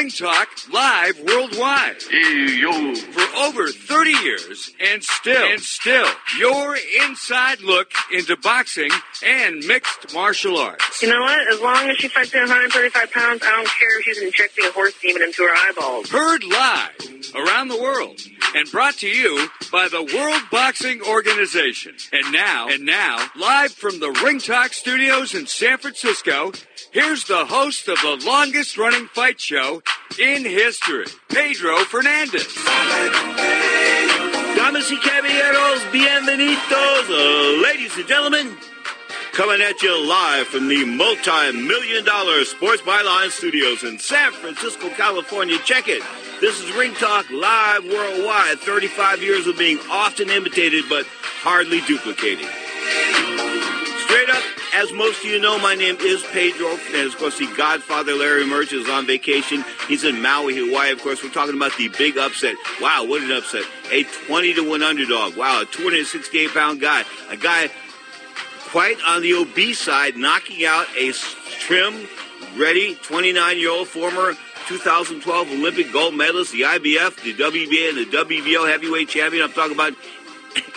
Ring Talk live worldwide. Hey, yo. For over 30 years and still, your inside look into boxing and mixed martial arts. You know what? As long as she fights at 135 pounds, I don't care if she's injecting a horse demon into her eyeballs. Heard live around the world and brought to you by the World Boxing Organization. And now, live from the Ring Talk studios in San Francisco, here's the host of the longest-running fight show in history, Pedro Fernandez. Damas y caballeros, bienvenidos, ladies and gentlemen. Coming at you live from the multi-million-dollar Sports Byline Studios in San Francisco, California. Check it. This is Ring Talk live worldwide. 35 years of being often imitated but hardly duplicated. Straight up, as most of you know, my name is Pedro Fernandez. Of course, the Godfather Larry Merch is on vacation. He's in Maui, Hawaii. Of course, we're talking about the big upset. Wow, what an upset. A 20-1 underdog. Wow, a 268-pound guy. A guy quite on the obese side, knocking out a trim, ready 29-year-old former 2012 Olympic gold medalist, the IBF, the WBA, and the WBO heavyweight champion. I'm talking about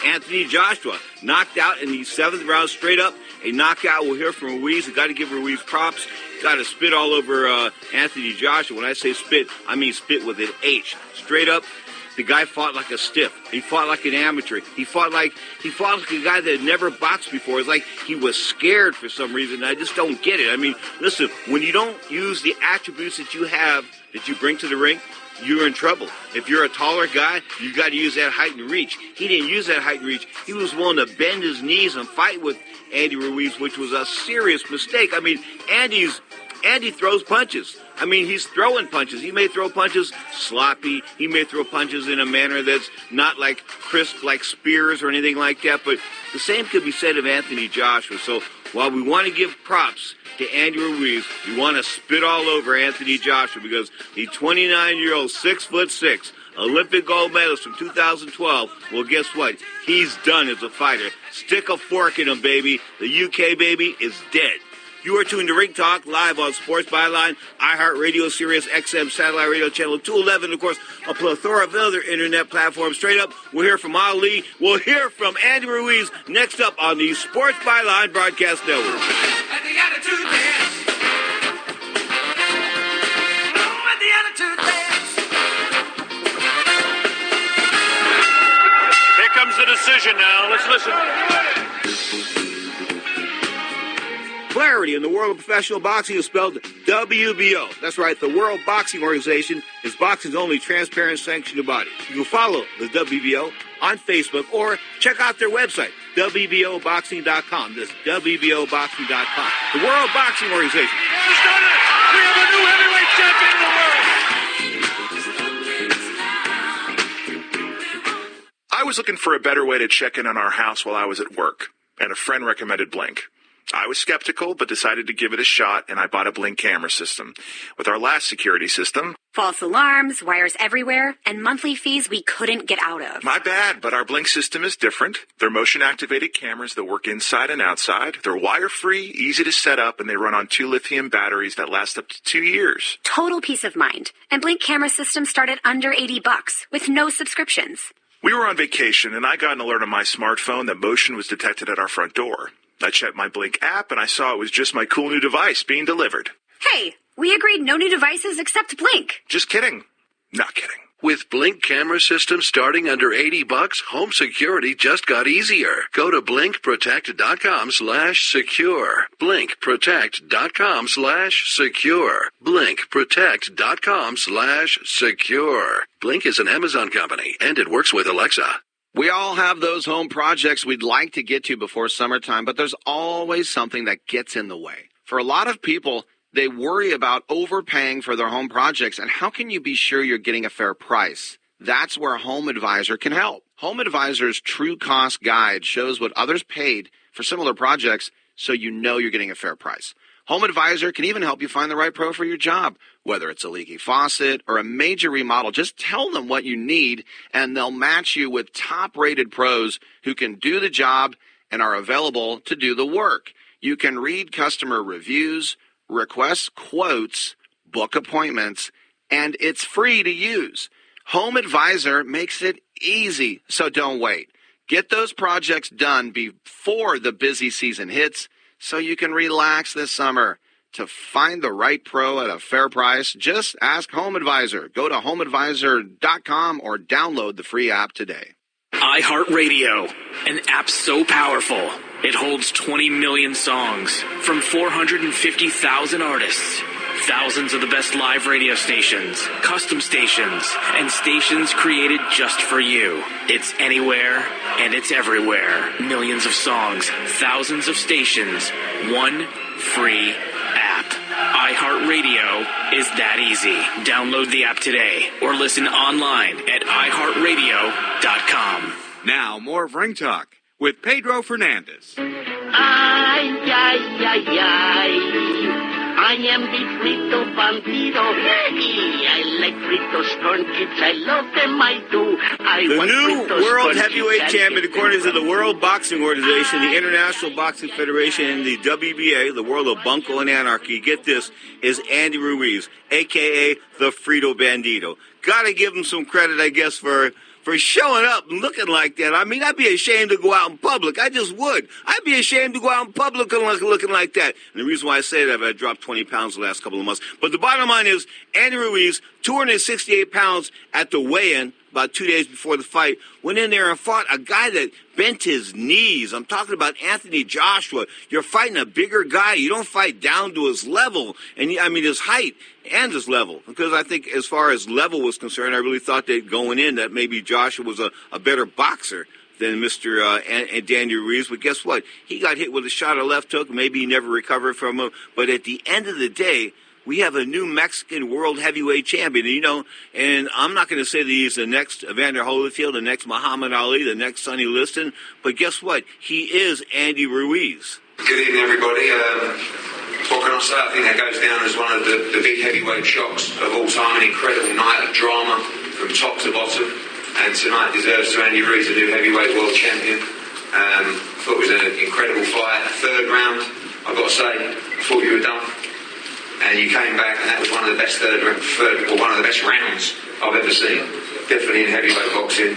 Anthony Joshua. Knocked out in the 7th round, straight up. A knockout. We'll hear from Ruiz. We've got to give Ruiz props. Got to spit all over Anthony Joshua. When I say spit, I mean spit with an H. Straight up. The guy fought like a stiff. He fought like an amateur. He fought like a guy that had never boxed before. It's like he was scared for some reason. I just don't get it. I mean, listen, when you don't use the attributes that you have, that you bring to the ring, you're in trouble. If you're a taller guy, you got to use that height and reach. He didn't use that height and reach. He was willing to bend his knees and fight with Andy Ruiz, which was a serious mistake. I mean, Andy throws punches. I mean, he's throwing punches. He may throw punches sloppy. He may throw punches in a manner that's not like crisp like spears or anything like that. But the same could be said of Anthony Joshua. So while we want to give props to Andy Ruiz, we want to spit all over Anthony Joshua because the 29-year-old 6'6" Olympic gold medalist from 2012, well, guess what? He's done as a fighter. Stick a fork in him, baby. The UK baby is dead. You are tuned to Ring Talk live on Sports Byline, iHeartRadio, Sirius XM Satellite Radio Channel 211, of course, a plethora of other internet platforms. Straight up, we'll hear from Ali. We'll hear from Andy Ruiz next up on the Sports Byline Broadcast Network. At the attitude dance. Oh, at the attitude dance. Here comes the decision now. Let's listen. Clarity in the world of professional boxing is spelled WBO. That's right, the World Boxing Organization is boxing's only transparent sanctioned body. You can follow the WBO on Facebook or check out their website, WBOboxing.com. That's WBOboxing.com. The World Boxing Organization. Who's done it? We have a new heavyweight champion in the world. I was looking for a better way to check in on our house while I was at work, and a friend recommended Blink. I was skeptical, but decided to give it a shot, and I bought a Blink camera system. With our last security system... false alarms, wires everywhere, and monthly fees we couldn't get out of. My bad, but our Blink system is different. They're motion-activated cameras that work inside and outside. They're wire-free, easy to set up, and they run on 2 lithium batteries that last up to 2 years. Total peace of mind. And Blink camera systems start at under $80 with no subscriptions. We were on vacation, and I got an alert on my smartphone that motion was detected at our front door. I checked my Blink app, and I saw it was just my cool new device being delivered. Hey, we agreed no new devices except Blink. Just kidding. Not kidding. With Blink camera systems starting under $80, home security just got easier. Go to blinkprotect.com/secure. Blinkprotect.com/secure. Blinkprotect.com/secure. Blink is an Amazon company, and it works with Alexa. We all have those home projects we'd like to get to before summertime, but there's always something that gets in the way. For a lot of people, they worry about overpaying for their home projects, and how can you be sure you're getting a fair price? That's where Home Advisor can help. Home Advisor's True Cost Guide shows what others paid for similar projects so you know you're getting a fair price. Home Advisor can even help you find the right pro for your job. Whether it's a leaky faucet or a major remodel, just tell them what you need, and they'll match you with top-rated pros who can do the job and are available to do the work. You can read customer reviews, request quotes, book appointments, and it's free to use. Home Advisor makes it easy, so don't wait. Get those projects done before the busy season hits so you can relax this summer. To find the right pro at a fair price, just ask Home Advisor. Go to homeadvisor.com or download the free app today. iHeartRadio, an app so powerful, it holds 20 million songs from 450,000 artists. Thousands of the best live radio stations, custom stations, and stations created just for you. It's anywhere and it's everywhere. Millions of songs, thousands of stations, one free app. iHeartRadio is that easy. Download the app today or listen online at iHeartRadio.com. Now, more of Ring Talk with Pedro Fernandez. Ay, ay, ay, ay. I am the Frito Bandido. I like Fritos corn chips. I love them, I do. The new world heavyweight champion, according to the World Boxing Organization, the International Boxing Federation, and the WBA, the world of bunco and anarchy, get this, is Andy Ruiz, a.k.a. the Frito Bandito. Gotta give him some credit, I guess, for showing up and looking like that. I mean, I'd be ashamed to go out in public. I just would. I'd be ashamed to go out in public looking like that. And the reason why I say that, I dropped 20 pounds the last couple of months. But the bottom line is, Andy Ruiz, 268 pounds at the weigh-in, about 2 days before the fight, went in there and fought a guy that bent his knees. I'm talking about Anthony Joshua. You're fighting a bigger guy. You don't fight down to his level, and I mean his height and his level. Because I think as far as level was concerned, I really thought that going in that maybe Joshua was a better boxer than Mr. Danny Ruiz. But guess what? He got hit with a shot of left hook. Maybe he never recovered from him. But at the end of the day, we have a new Mexican world heavyweight champion, and I'm not going to say that he's the next Evander Holyfield, the next Muhammad Ali, the next Sonny Liston, but guess what? He is Andy Ruiz. Good evening, everybody. What can I say? I think that goes down as one of the big heavyweight shocks of all time, an incredible night of drama from top to bottom, and tonight deserves to Andy Ruiz, a new heavyweight world champion. I thought it was an incredible fight. Third round, I've got to say, I thought you were done. And you came back, and that was one of the best one of the best rounds I've ever seen. Definitely in heavyweight boxing.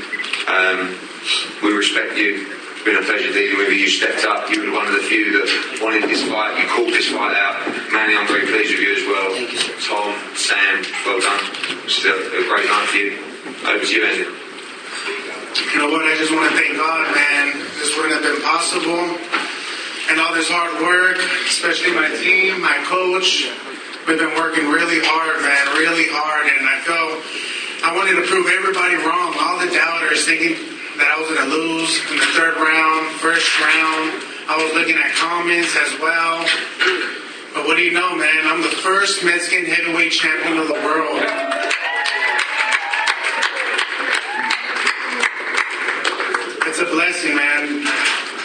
We respect you. It's been a pleasure dealing with you. You stepped up. You were one of the few that wanted this fight. You called this fight out. Manny, I'm very pleased with you as well. Thank you. Tom, Sam, well done. It's a great night for you. Over to you, Andy. You know what? I just want to thank God, man. This wouldn't have been possible. And all this hard work, especially my team, my coach. We've been working really hard, man, really hard, and I wanted to prove everybody wrong. All the doubters thinking that I was going to lose in the third round, first round. I was looking at comments as well. But what do you know, man? I'm the first Mexican heavyweight champion of the world. It's a blessing, man.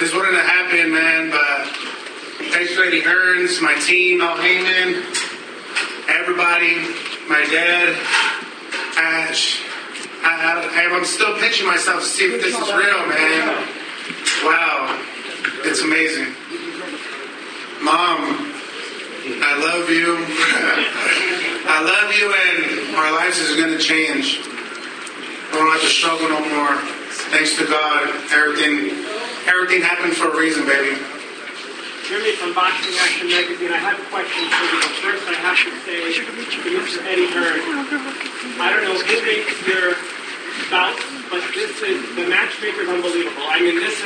This wouldn't have happened, man, but thanks to Eddie Hearns, my team, Al Heyman, everybody, my dad, Ash. I'm still pitching myself to see if this is real, man. Wow. It's amazing. Mom, I love you. I love you, and our lives is going to change. We don't have to struggle no more. Thanks to God, everything happened for a reason, baby. Jimmy from Boxing Action Magazine. I have a question for you, but first I have to say to Mr. Eddie Hearn, I don't know who makes your bouts, but the matchmaker's unbelievable. I mean, this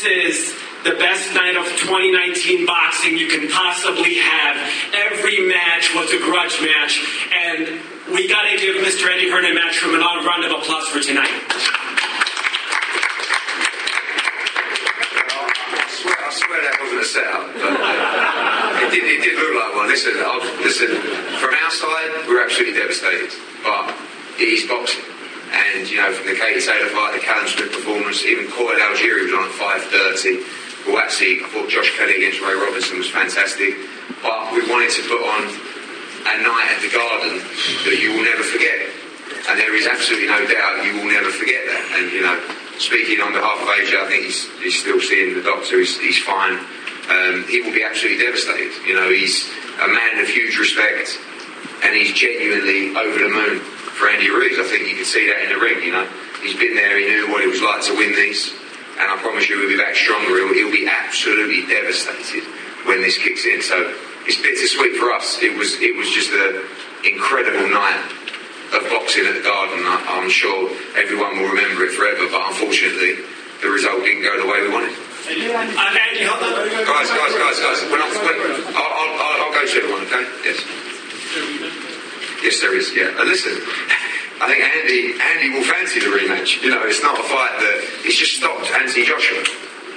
is the best night of 2019 boxing you can possibly have. Every match was a grudge match, and we got to give Mr. Eddie Hearn a match from an round of applause for tonight. I swear that wasn't a setup, but it did look like one. Listen, from our side, we're absolutely devastated, but it is boxing. And, from the Katie Taylor fight, the Callum Smith performance, even Coyle Algieri was on at 5:30. Buatsi, I thought Josh Kelly against Ray Robinson was fantastic. But we wanted to put on a night at the Garden that you will never forget. And there is absolutely no doubt you will never forget that. And, speaking on behalf of AJ, I think he's still seeing the doctor. He's fine. He will be absolutely devastated. He's a man of huge respect, and he's genuinely over the moon for Andy Ruiz. I think you can see that in the ring, you know. He's been there, he knew what it was like to win these, and I promise you he'll be back stronger. He'll be absolutely devastated when this kicks in. So it's bittersweet for us. It was just an incredible night of boxing at the Garden. I'm sure everyone will remember it forever, but unfortunately the result didn't go the way we wanted. Andy, hold on. Guys. I'll go to everyone, okay? Yes. Yes, there is, yeah. And listen, I think Andy will fancy the rematch. You know, it's not a fight that... He's just stopped Anthony Joshua.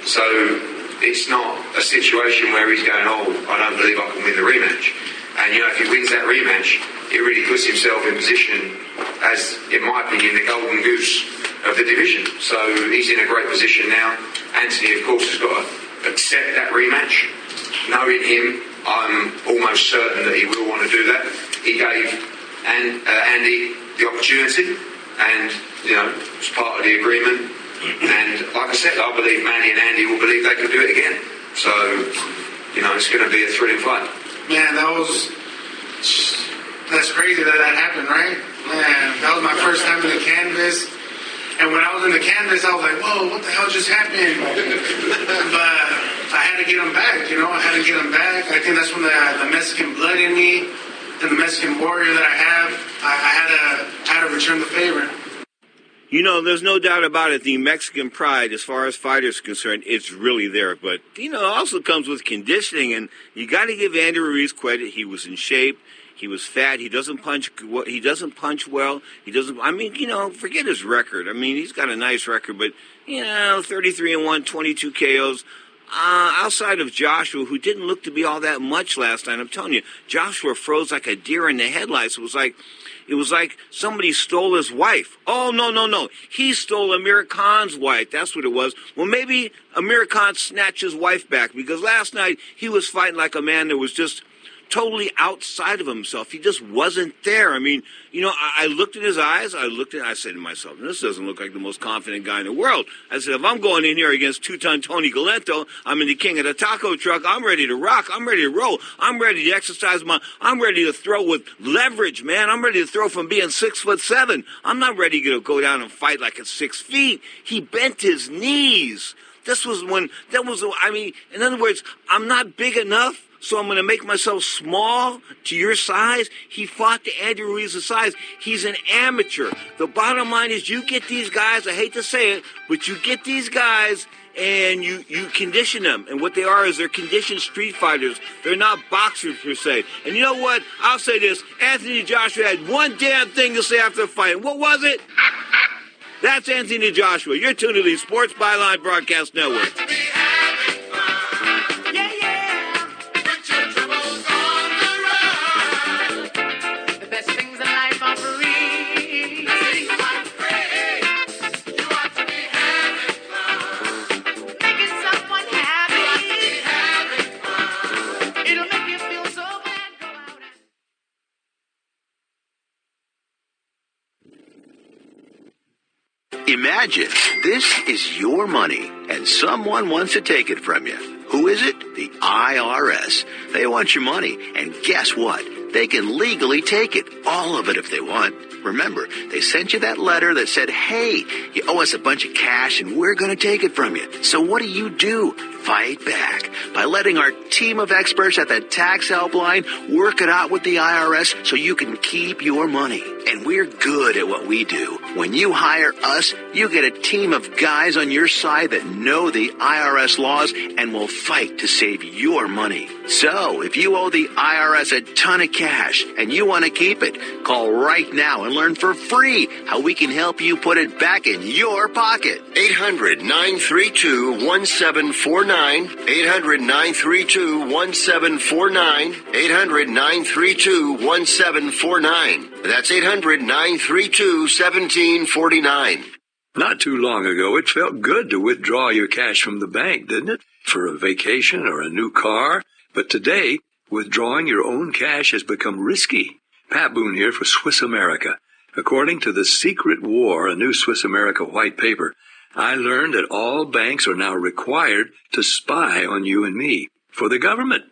So it's not a situation where he's going, oh, I don't believe I can win the rematch. And, you know, if he wins that rematch, it really puts himself in position as, in my opinion, the golden goose of the division. So he's in a great position now. Anthony, of course, has got to accept that rematch. Knowing him, I'm almost certain that he will want to do that. He gave Andy the opportunity, and, you know, it's part of the agreement. And like I said, I believe Manny and Andy will believe they can do it again. So, you know, it's going to be a thrilling fight. Man, that's crazy that happened, right? Man, that was my first time in the canvas. And when I was in the canvas, I was like, whoa, what the hell just happened? But I had to get him back, you know? I had to get him back. I think that's when the Mexican blood in me and the Mexican warrior that I have, I had to return the favor. You know, there's no doubt about it. The Mexican pride, as far as fighters are concerned, it's really there. But, you know, it also comes with conditioning. And you got to give Andy Ruiz credit. He was in shape. He was fat. He doesn't punch well. He doesn't. I mean, you know, forget his record. I mean, he's got a nice record, but, you know, 33-1, 22 KOs. Outside of Joshua, who didn't look to be all that much last night, I'm telling you, Joshua froze like a deer in the headlights. It was like somebody stole his wife. Oh, no. He stole Amir Khan's wife. That's what it was. Well, maybe Amir Khan snatched his wife back, because last night he was fighting like a man that was just totally outside of himself. He just wasn't there. I mean, you know, I looked in his eyes. I said to myself, this doesn't look like the most confident guy in the world. I said, if I'm going in here against two-ton Tony Galento, I'm in the king of the taco truck. I'm ready to rock. I'm ready to roll. I'm ready to exercise I'm ready to throw with leverage, man. I'm ready to throw from being 6'7". I'm not ready to go down and fight like at 6 feet. He bent his knees. In other words, I'm not big enough, so I'm going to make myself small to your size. He fought to Andy Ruiz's size. He's an amateur. The bottom line is, you get these guys, I hate to say it, but you get these guys and you condition them. And what they are is they're conditioned street fighters. They're not boxers per se. And you know what? I'll say this. Anthony Joshua had one damn thing to say after the fight. What was it? That's Anthony Joshua. You're tuned to the Sports Byline Broadcast Network. Imagine this is your money and someone wants to take it from you. Who is it? The IRS. They want your money, and guess what? They can legally take it, all of it if they want. Remember, they sent you that letter that said, hey, you owe us a bunch of cash and we're going to take it from you. So what do? Fight back by letting our team of experts at the tax helpline work it out with the IRS so you can keep your money. And we're good at what we do. When you hire us, you get a team of guys on your side that know the IRS laws and will fight to save your money. So if you owe the IRS a ton of cash and you want to keep it, call right now and learn for free how we can help you put it back in your pocket. 800-932-1749. 800-932-1749. 800-932-1749. That's 800-932-1749. Not too long ago, it felt good to withdraw your cash from the bank, didn't it? For a vacation or a new car. But today, withdrawing your own cash has become risky. Pat Boone here for Swiss America. According to The Secret War, a new Swiss America white paper, I learned that all banks are now required to spy on you and me for the government.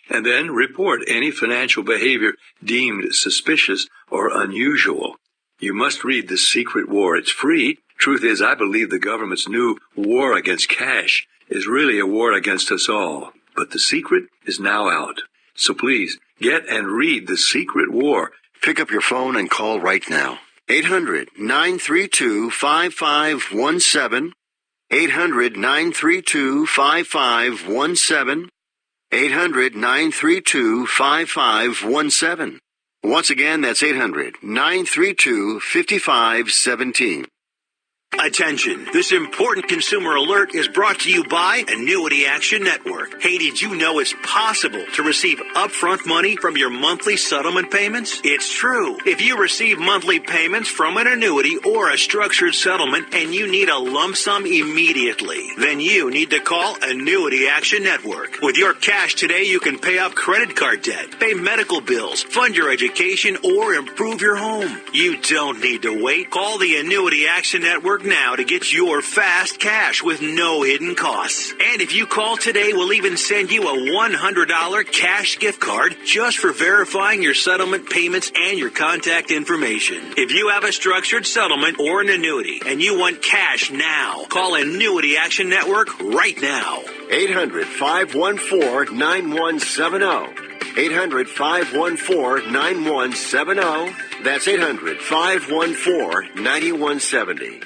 and then report any financial behavior deemed suspicious or unusual. You must read The Secret War. It's free. Truth is, I believe the government's new war against cash is really a war against us all. But The Secret is now out. So please, get and read The Secret War. Pick up your phone and call right now. 800-932-5517. 800-932-5517. 800-932-5517. Once again, that's 800-932-5517. Attention, this important consumer alert is brought to you by Annuity Action Network. Hey, did you know it's possible to receive upfront money from your monthly settlement payments? It's true. If you receive monthly payments from an annuity or a structured settlement and you need a lump sum immediately, then you need to call Annuity Action Network. With your cash today, you can pay off credit card debt, pay medical bills, fund your education, or improve your home. You don't need to wait. Call the Annuity Action Network now to get your fast cash with no hidden costs. And if you call today, we'll even send you a $100 cash gift card just for verifying your settlement payments and your contact information. If you have a structured settlement or an annuity and you want cash now, call Annuity Action Network right now. 800-514-9170. 800-514-9170. That's 800-514-9170.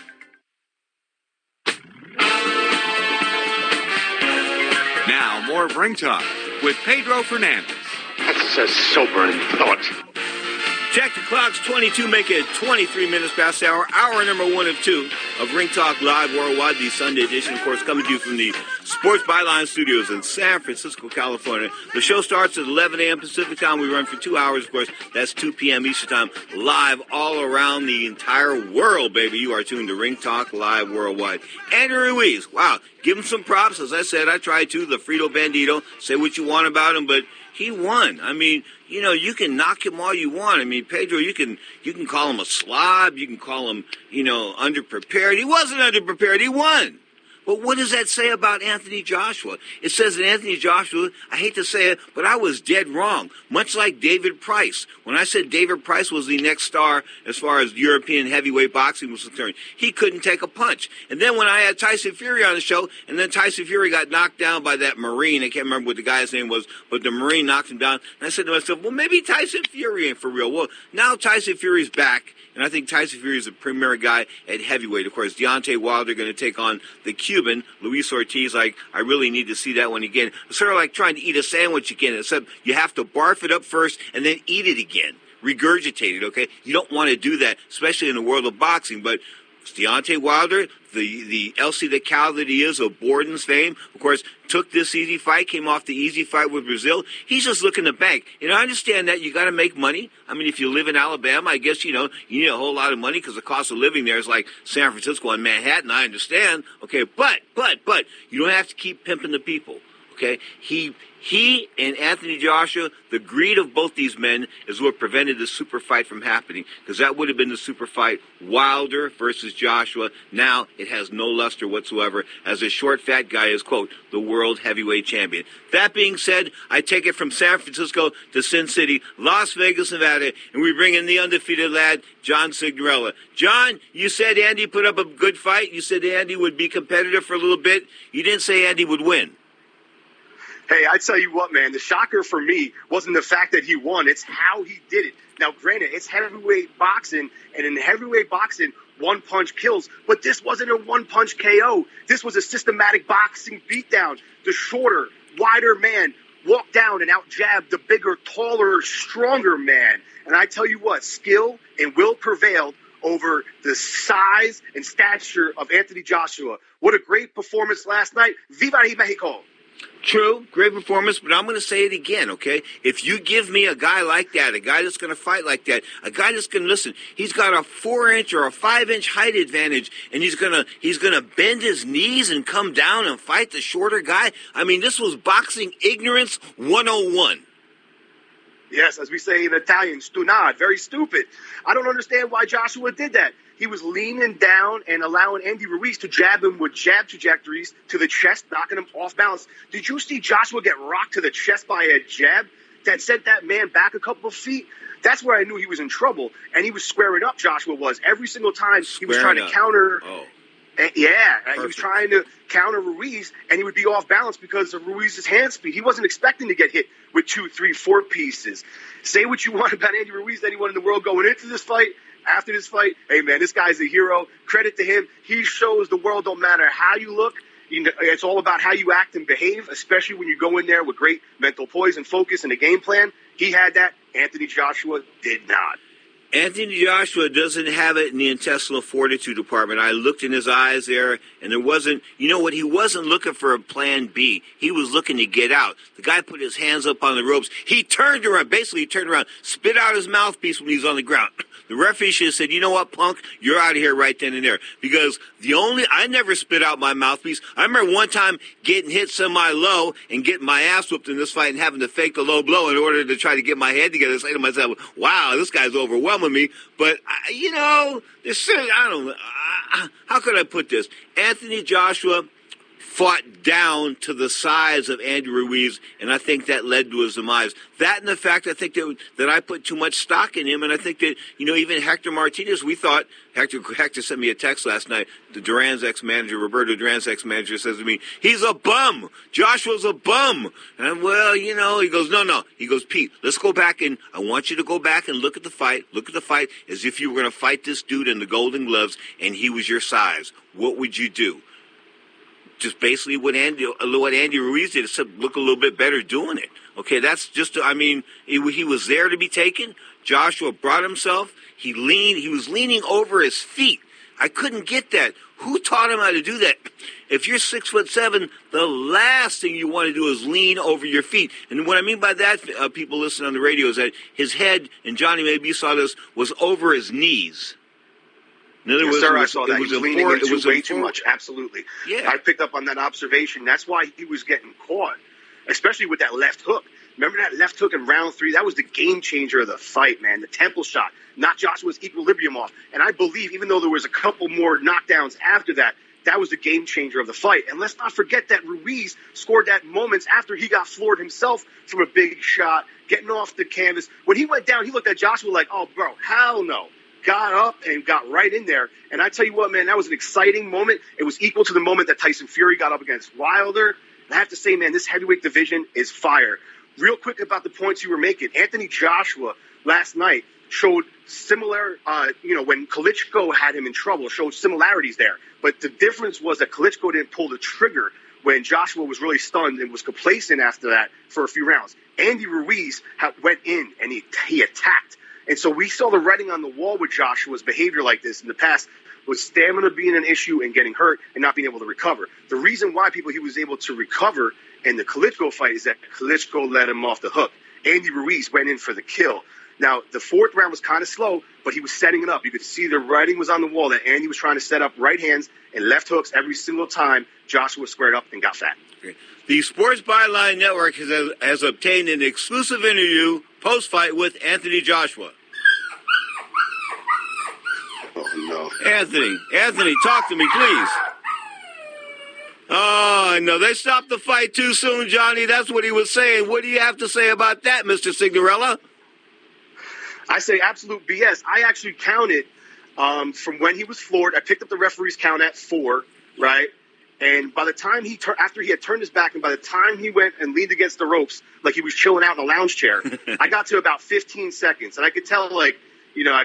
Now, more of Ring Talk with Pedro Fernandez. That's a sobering thought. Check the clocks, 22, make it 23 minutes past the hour. Hour number 1 of 2 of Ring Talk Live Worldwide, the Sunday edition, of course, coming to you from the Sports Byline Studios in San Francisco, California. The show starts at 11 a.m. Pacific time. We run for 2 hours, of course. That's 2 p.m. Eastern time, live all around the entire world, baby. You are tuned to Ring Talk Live Worldwide. Andrew Ruiz, wow, give him some props. As I said, I tried to, the Frito Bandito. Say what you want about him, but he won. I mean, you know, you can knock him all you want. I mean, Pedro, you can call him a slob. You can call him, you know, underprepared. He wasn't underprepared. He won. But what does that say about Anthony Joshua? It says that Anthony Joshua, I hate to say it, but I was dead wrong. Much like David Price. When I said David Price was the next star as far as European heavyweight boxing was concerned, he couldn't take a punch. And then when I had Tyson Fury on the show, and then Tyson Fury got knocked down by that Marine, I can't remember what the guy's name was, but the Marine knocked him down. And I said to myself, well, maybe Tyson Fury ain't for real. Well, now Tyson Fury's back. And I think Tyson Fury is the premier guy at heavyweight. Of course, Deontay Wilder going to take on the Cuban, Luis Ortiz. Like, I really need to see that one again. It's sort of like trying to eat a sandwich again, except you have to barf it up first and then eat it again. Regurgitate it, okay? You don't want to do that, especially in the world of boxing. But Deontay Wilder, the LC the Cow that he is, of Borden's fame, of course, took this easy fight, came off the easy fight with Brazil. He's just looking to bank. And I understand that you got to make money. I mean, if you live in Alabama, I guess, you know, you need a whole lot of money because the cost of living there is like San Francisco and Manhattan. I understand. Okay, but you don't have to keep pimping the people. Okay, he and Anthony Joshua, the greed of both these men is what prevented the super fight from happening, because that would have been the super fight, Wilder versus Joshua. Now it has no luster whatsoever, as a short, fat guy is, quote, the world heavyweight champion. That being said, I take it from San Francisco to Sin City, Las Vegas, Nevada, and we bring in the undefeated lad, John Signorella. John, you said Andy put up a good fight. You said Andy would be competitive for a little bit. You didn't say Andy would win. Hey, I tell you what, man, the shocker for me wasn't the fact that he won. It's how he did it. Now, granted, it's heavyweight boxing, and in heavyweight boxing, one punch kills. But this wasn't a one-punch KO. This was a systematic boxing beatdown. The shorter, wider man walked down and out-jabbed the bigger, taller, stronger man. And I tell you what, skill and will prevailed over the size and stature of Anthony Joshua. What a great performance last night. Viva Mexico! True, great performance, but I'm going to say it again, okay? If you give me a guy like that, a guy that's going to fight like that, a guy that's going to listen, he's got a 4-inch or a 5-inch height advantage, and he's going to bend his knees and come down and fight the shorter guy. I mean, this was boxing ignorance 101. Yes, as we say in Italian, stunad, very stupid. I don't understand why Joshua did that. He was leaning down and allowing Andy Ruiz to jab him with jab trajectories to the chest, knocking him off balance. Did you see Joshua get rocked to the chest by a jab that sent that man back a couple of feet? That's where I knew he was in trouble. And he was squaring up, Joshua was. Every single time he was trying to counter. Oh. Yeah, Perfect. he was trying to counter Ruiz, and he would be off balance because of Ruiz's hand speed. He wasn't expecting to get hit with 2, 3, 4 pieces. Say what you want about Andy Ruiz, anyone in the world going into this fight, after this fight. Hey, man, this guy's a hero. Credit to him. He shows the world don't matter how you look. You know, it's all about how you act and behave, especially when you go in there with great mental poise and focus and a game plan. He had that. Anthony Joshua did not. Anthony Joshua doesn't have it in the intestinal fortitude department. I looked in his eyes there, and there wasn't, you know what, he wasn't looking for a plan B. He was looking to get out. The guy put his hands up on the ropes. He turned around, spit out his mouthpiece when he was on the ground. The referee should have said, you know what, punk, you're out of here right then and there. Because I never spit out my mouthpiece. I remember one time getting hit semi-low and getting my ass whooped in this fight and having to fake the low blow in order to try to get my head together. Say to myself, wow, this guy's overwhelming me. But, I don't know. How could I put this? Anthony Joshua fought down to the size of Andy Ruiz, and I think that led to his demise. That and the fact I think that I put too much stock in him, and I think that, even Hector Martinez, we thought, Hector sent me a text last night, Roberto Duran's ex-manager says to me, he's a bum. Joshua's a bum. And he goes, no. He goes, Pete, let's go back and I want you to go back and look at the fight as if you were going to fight this dude in the Golden Gloves and he was your size. What would you do? Just basically what Andy Ruiz did, except look a little bit better doing it. Okay, that's just, he was there to be taken. Joshua brought himself. He was leaning over his feet. I couldn't get that. Who taught him how to do that? If you're 6'7", the last thing you want to do is lean over your feet. And what I mean by that, people listening on the radio, is that his head, and Johnny, maybe you saw this, was over his knees. In other words, I saw that. He was leaning into way too much. Absolutely. Yeah. I picked up on that observation. That's why he was getting caught, especially with that left hook. Remember that left hook in round 3? That was the game changer of the fight, man. The temple shot knocked Joshua's equilibrium off. And I believe, even though there was a couple more knockdowns after that, that was the game changer of the fight. And let's not forget that Ruiz scored that moments after he got floored himself from a big shot, getting off the canvas. When he went down, he looked at Joshua like, oh, bro, hell no. Got up and got right in there. And I tell you what, man, that was an exciting moment. It was equal to the moment that Tyson Fury got up against Wilder. And I have to say, man, this heavyweight division is fire. Real quick about the points you were making. Anthony Joshua last night showed similar, when Klitschko had him in trouble, showed similarities there. But the difference was that Klitschko didn't pull the trigger when Joshua was really stunned and was complacent after that for a few rounds. Andy Ruiz went in and he attacked. And so we saw the writing on the wall with Joshua's behavior like this in the past, was stamina being an issue and getting hurt and not being able to recover. The reason why he was able to recover in the Klitschko fight is that Klitschko let him off the hook. Andy Ruiz went in for the kill. Now, the 4th round was kind of slow, but he was setting it up. You could see the writing was on the wall that Andy was trying to set up right hands and left hooks every single time Joshua squared up and got fat. Okay. The Sports Byline Network has obtained an exclusive interview post-fight with Anthony Joshua. Oh, no. Anthony, talk to me, please. Oh, no, they stopped the fight too soon, Johnny. That's what he was saying. What do you have to say about that, Mr. Signorella? I say absolute BS. I actually counted from when he was floored. I picked up the referee's count at 4, right? And by the time after he had turned his back, and by the time he went and leaned against the ropes, like he was chilling out in a lounge chair, I got to about 15 seconds. And I could tell, I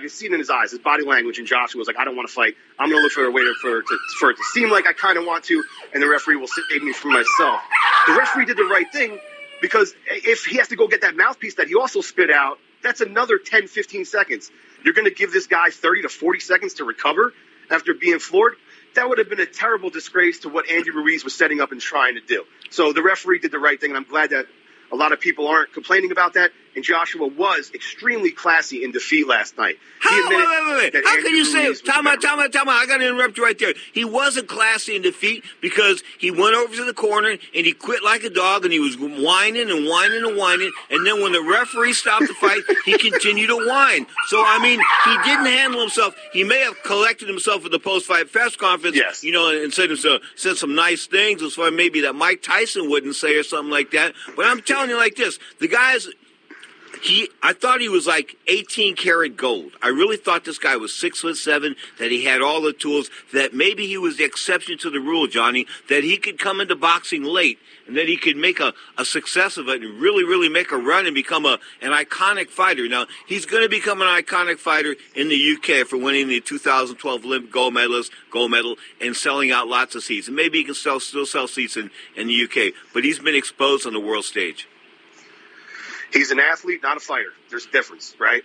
could see it in his eyes, his body language, and Joshua was like, I don't want to fight. I'm going to look for a way for it to seem like I kind of want to, and the referee will save me from myself. The referee did the right thing, because if he has to go get that mouthpiece that he also spit out, that's another 10, 15 seconds. You're going to give this guy 30 to 40 seconds to recover after being floored? That would have been a terrible disgrace to what Andy Ruiz was setting up and trying to do. So the referee did the right thing, and I'm glad that a lot of people aren't complaining about that. and Joshua was extremely classy in defeat last night. Wait. How can you say, time out, I got to interrupt you right there. He wasn't classy in defeat because he went over to the corner and he quit like a dog and he was whining, and then when the referee stopped the fight, he continued to whine. So, I mean, he didn't handle himself. He may have collected himself at the post-fight press conference, and said some nice things as far as maybe that Mike Tyson wouldn't say or something like that. But I'm telling you like this, the guy's... I thought he was like 18 karat gold. I really thought this guy was 6'7", that he had all the tools, that maybe he was the exception to the rule, Johnny, that he could come into boxing late and that he could make a success of it and really, really make a run and become an iconic fighter. Now, he's going to become an iconic fighter in the UK for winning the 2012 Olympic gold medal and selling out lots of seats. And maybe he can still sell seats in the UK, but he's been exposed on the world stage. He's an athlete, not a fighter. There's a difference, right?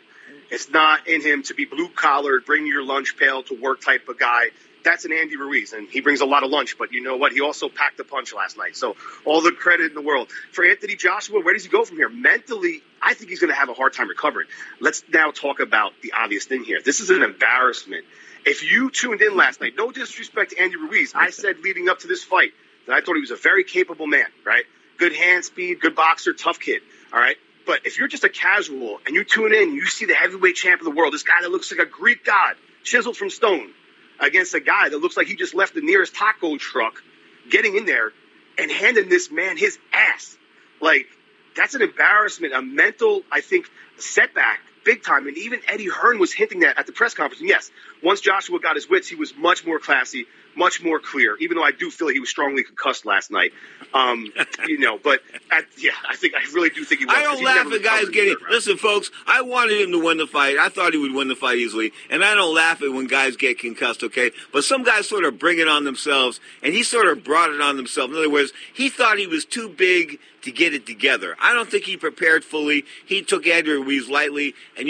It's not in him to be blue-collared, bring your lunch pail to work type of guy. That's an Andy Ruiz, and he brings a lot of lunch. But you know what? He also packed a punch last night. So all the credit in the world. For Anthony Joshua, where does he go from here? Mentally, I think he's going to have a hard time recovering. Let's now talk about the obvious thing here. This is an embarrassment. If you tuned in last night, no disrespect to Andy Ruiz, I said leading up to this fight that I thought he was a very capable man, right? Good hand speed, good boxer, tough kid, all right? But if you're just a casual and you tune in, you see the heavyweight champ of the world, this guy that looks like a Greek god, chiseled from stone, against a guy that looks like he just left the nearest taco truck, getting in there and handing this man his ass. Like, that's an embarrassment, a mental, I think, setback, big time. And even Eddie Hearn was hinting that at the press conference. And yes, once Joshua got his wits, he was much more classy, much more clear, even though I do feel he was strongly concussed last night. But I really do think he was. I don't laugh at guys getting... Listen, folks, I wanted him to win the fight. I thought he would win the fight easily. And I don't laugh at when guys get concussed, okay? But some guys sort of bring it on themselves, and he sort of brought it on himself. In other words, he thought he was too big to get it together. I don't think he prepared fully. He took Andrew Ruiz lightly. And,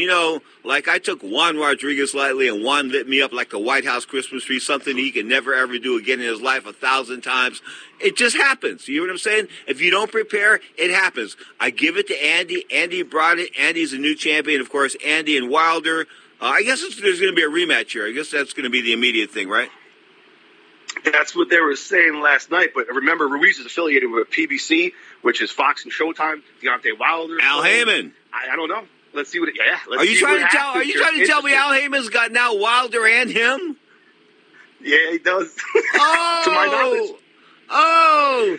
like I took Juan Rodriguez lightly, and Juan lit me up like a White House Christmas tree, something he can never, ever do again in his life 1,000 times. It just happens. You know what I'm saying? If you don't prepare, it happens. I give it to Andy. Andy brought it. Andy's a new champion. Of course, Andy and Wilder. I guess there's going to be a rematch here. I guess that's going to be the immediate thing, right? That's what they were saying last night. But remember, Ruiz is affiliated with PBC, which is Fox and Showtime. Deontay Wilder. Al Heyman. I don't know. Let's see what. Are you trying to tell me Al Heyman's got now Wilder and him? Yeah, he does. Oh, to my knowledge. Oh,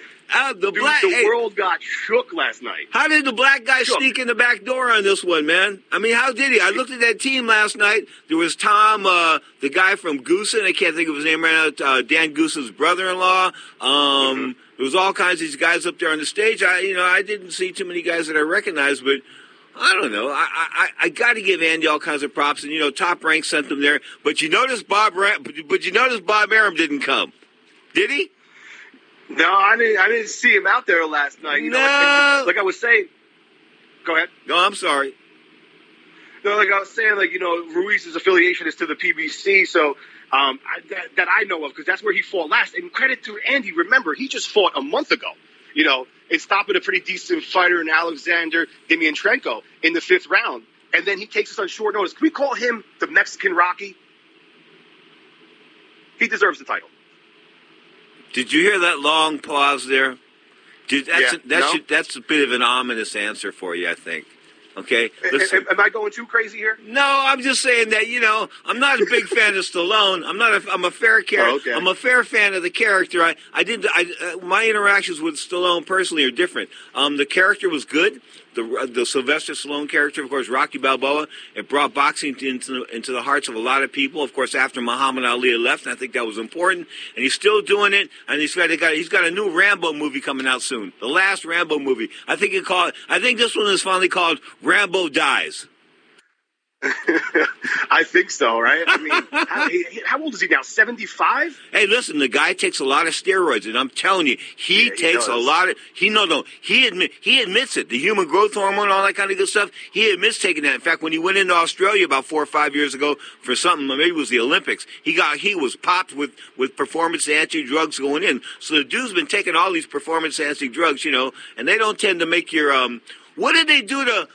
the world got shook last night. How did the black guy sneak in the back door on this one, man? I mean, how did he? I looked at that team last night. There was Tom, the guy from Goosen. I can't think of his name right now. Dan Goosen's brother-in-law. There was all kinds of these guys up there on the stage. I didn't see too many guys that I recognized, but I don't know. I got to give Andy all kinds of props, and Top Rank sent them there. But you notice Bob Arum didn't come, did he? No, I didn't see him out there last night. Like I was saying. Go ahead. No, I'm sorry. No, like I was saying, Ruiz's affiliation is to the PBC, so that I know of, because that's where he fought last. And credit to Andy. Remember, he just fought a month ago. And stopping a pretty decent fighter in Alexander Dimitrienko in the 5th round. And then he takes us on short notice. Can we call him the Mexican Rocky? He deserves the title. Did you hear that long pause there? That's a bit of an ominous answer for you, I think. Okay? Listen. Am I going too crazy here? No, I'm just saying that, I'm not a big fan of Stallone. I'm a fair character. Okay. I'm a fair fan of the character. My interactions with Stallone personally are different. The character was good. The Sylvester Stallone character, of course, Rocky Balboa, it brought boxing into the hearts of a lot of people. Of course, after Muhammad Ali had left, and I think that was important. And he's still doing it. And he's got a new Rambo movie coming out soon. The last Rambo movie. I think this one is finally called Rambo Dies. I think so, right? I mean, how old is he now? 75? Hey, listen, the guy takes a lot of steroids, and I'm telling you, he takes a lot of. He admits it. The human growth hormone, all that kind of good stuff. He admits taking that. In fact, when he went into Australia about 4 or 5 years ago for something, maybe it was the Olympics, he was popped with performance-enhancing drugs going in. So the dude's been taking all these performance-enhancing drugs, and they don't tend to make your What did they do to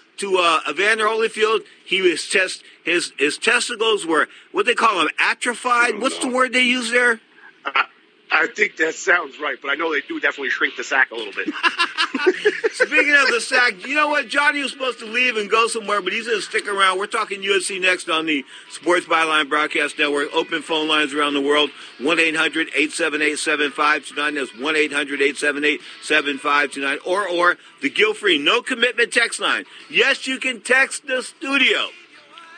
Evander Holyfield? His testicles were, what they call them, atrophied? What's the word they use there? I think that sounds right, but I know they do definitely shrink the sack a little bit. Speaking of the sack, you know what? Johnny was supposed to leave and go somewhere, but he's going to stick around. We're talking UFC next on the Sports Byline Broadcast Network. Open phone lines around the world, 1-800-878-7529. That's 1-800-878-7529. Or the guilt-free, no-commitment text line. Yes, you can text the studio,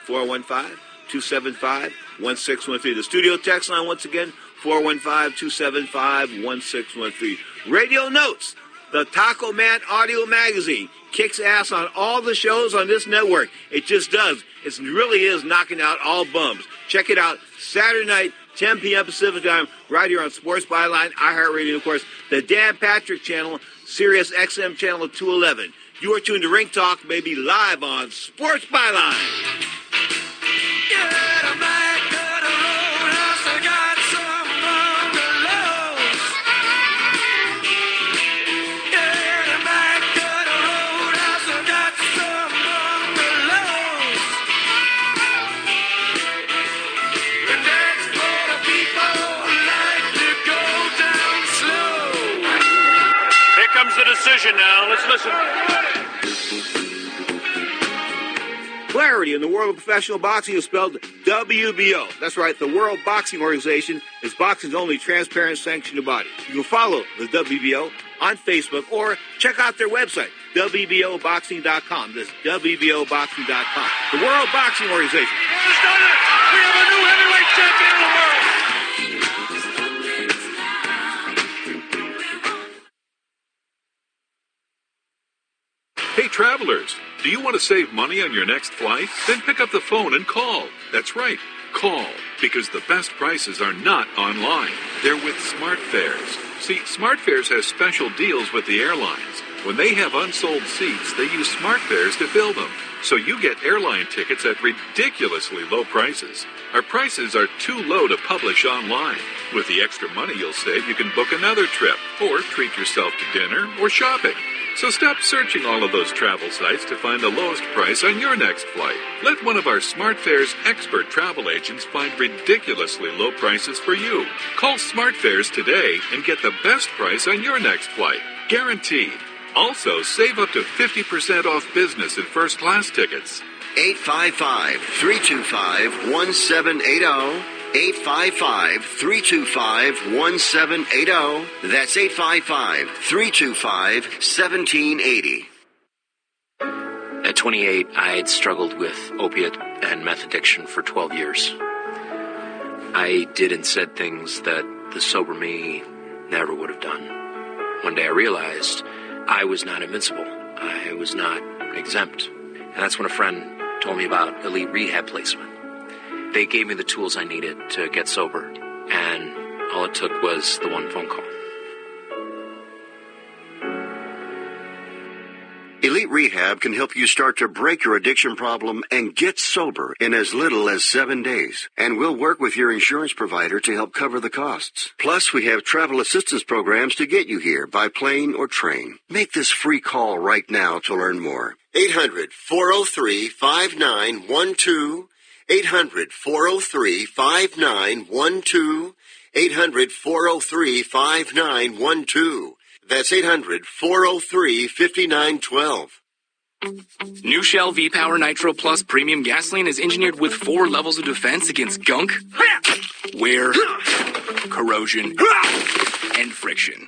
415-275-1613. The studio text line, once again, 415-275-1613. Radio Notes, the Taco Man audio magazine, kicks ass on all the shows on this network. It just does. It really is knocking out all bums. Check it out Saturday night, 10 p.m. Pacific time, right here on Sports Byline, iHeartRadio, and of course, the Dan Patrick channel, Sirius XM channel 211. You are tuned to Ring Talk, maybe live on Sports Byline. The decision now. Let's listen. Clarity in the world of professional boxing is spelled WBO. That's right, the World Boxing Organization is boxing's only transparent sanctioned body. You can follow the WBO on Facebook or check out their website, WBOboxing.com. That's WBOboxing.com. The World Boxing Organization. Who's done it? We have a new heavyweight champion in the world. Hey, travelers, do you want to save money on your next flight? Then pick up the phone and call. That's right, call, because the best prices are not online. They're with SmartFares. See, SmartFares has special deals with the airlines. When they have unsold seats, they use SmartFares to fill them. So you get airline tickets at ridiculously low prices. Our prices are too low to publish online. With the extra money you'll save, you can book another trip, or treat yourself to dinner or shopping. So stop searching all of those travel sites to find the lowest price on your next flight. Let one of our SmartFares expert travel agents find ridiculously low prices for you. Call SmartFares today and get the best price on your next flight. Guaranteed. Also, save up to 50% off business and first class tickets. 855-325-1780. 855-325-1780. That's 855-325-1780. At 28, I had struggled with opiate and meth addiction for 12 years. I did and said things that the sober me never would have done. One day I realized I was not invincible. I was not exempt. And that's when a friend told me about elite rehab placement. They gave me the tools I needed to get sober, and all it took was the one phone call. Elite Rehab can help you start to break your addiction problem and get sober in as little as 7 days. And we'll work with your insurance provider to help cover the costs. Plus, we have travel assistance programs to get you here by plane or train. Make this free call right now to learn more. 800-403-5912. 800-403-5912. 800-403-5912. That's 800-403-5912. New Shell V-Power Nitro Plus Premium Gasoline is engineered with 4 levels of defense against gunk, wear, corrosion, and friction.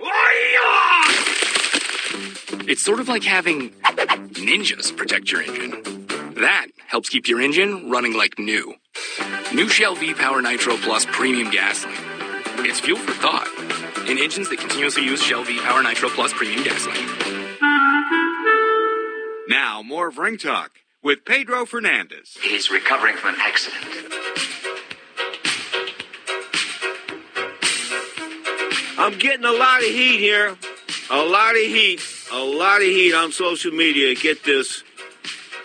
It's sort of like having ninjas protect your engine. That helps keep your engine running like new. New Shell V-Power Nitro Plus Premium Gasoline. It's fuel for thought in engines that continuously use Shell V-Power Nitro Plus Premium Gasoline. Now, more of Ring Talk with Pedro Fernandez. He's recovering from an accident. I'm getting a lot of heat here. A lot of heat on social media. Get this.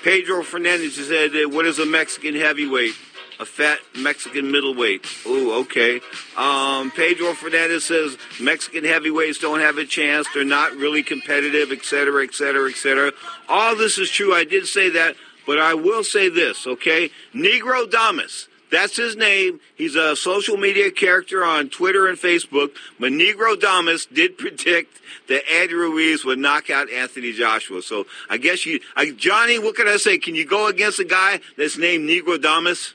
Pedro Fernandez said, what is a Mexican heavyweight? a fat Mexican middleweight. Ooh, okay. Pedro Fernandez says Mexican heavyweights don't have a chance. They're not really competitive, et cetera, et cetera, et cetera. All this is true. I did say that, but I will say this, okay? Negro Damas. That's his name. He's a social media character on Twitter and Facebook. But Negro Damas did predict that Andy Ruiz would knock out Anthony Joshua. So I guess Johnny, what can I say? Can you go against a guy that's named Negro Damas?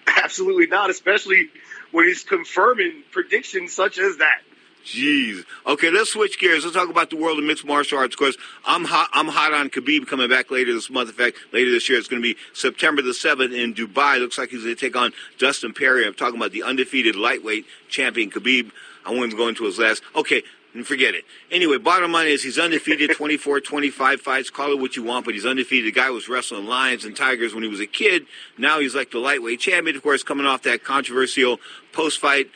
Absolutely not, especially when he's confirming predictions such as that. Jeez. Okay, let's switch gears. Let's talk about the world of mixed martial arts. Of course, I'm hot on Khabib coming back later this month. In fact, later this year, it's going to be September the 7th in Dubai. Looks like he's going to take on Dustin Poirier. I'm talking about the undefeated lightweight champion Khabib. I won't even go into his last. Okay, forget it. Anyway, bottom line is he's undefeated, 24, 25 fights. Call it what you want, but he's undefeated. The guy was wrestling lions and tigers when he was a kid. Now he's like the lightweight champion, of course, coming off that controversial post-fight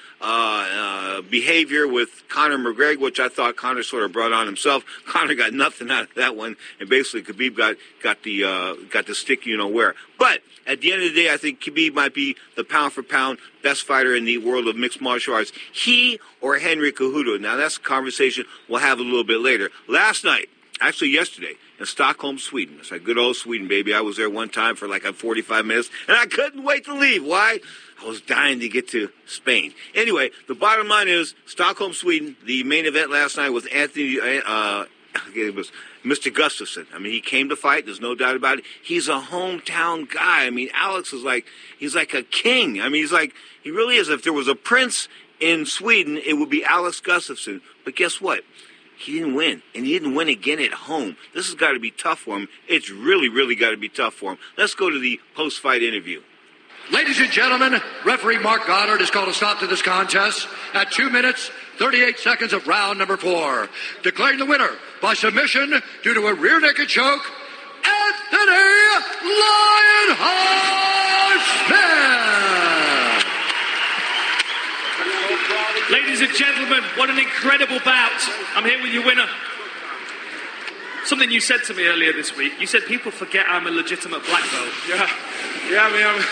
behavior with Conor McGregor, which I thought Conor sort of brought on himself. Conor got nothing out of that one, and basically Khabib got the stick you know where. But at the end of the day, I think Khabib might be the pound-for-pound best fighter in the world of mixed martial arts. He or Henry Cejudo. Now, that's a conversation we'll have a little bit later. Last night, actually yesterday, in Stockholm, Sweden. It's like good old Sweden, baby. I was there one time for like 45 minutes, and I couldn't wait to leave. Why? I was dying to get to Spain. Anyway, the bottom line is Stockholm, Sweden. The main event last night was it was Mr. Gustafsson. I mean, he came to fight. There's no doubt about it. He's a hometown guy. I mean, Alex is he's like a king. I mean, he really is. If there was a prince in Sweden, it would be Alex Gustafsson. But guess what? He didn't win, and he didn't win again at home. This has got to be tough for him. It's really, really got to be tough for him. Let's go to the post-fight interview. Ladies and gentlemen, referee Mark Goddard has called a stop to this contest at 2 minutes, 38 seconds of round number 4. Declaring the winner by submission due to a rear naked choke, Anthony Lionheart Smith. Ladies and gentlemen, what an incredible bout. I'm here with your winner. Something you said to me earlier this week. You said people forget I'm a legitimate black belt. Yeah, man.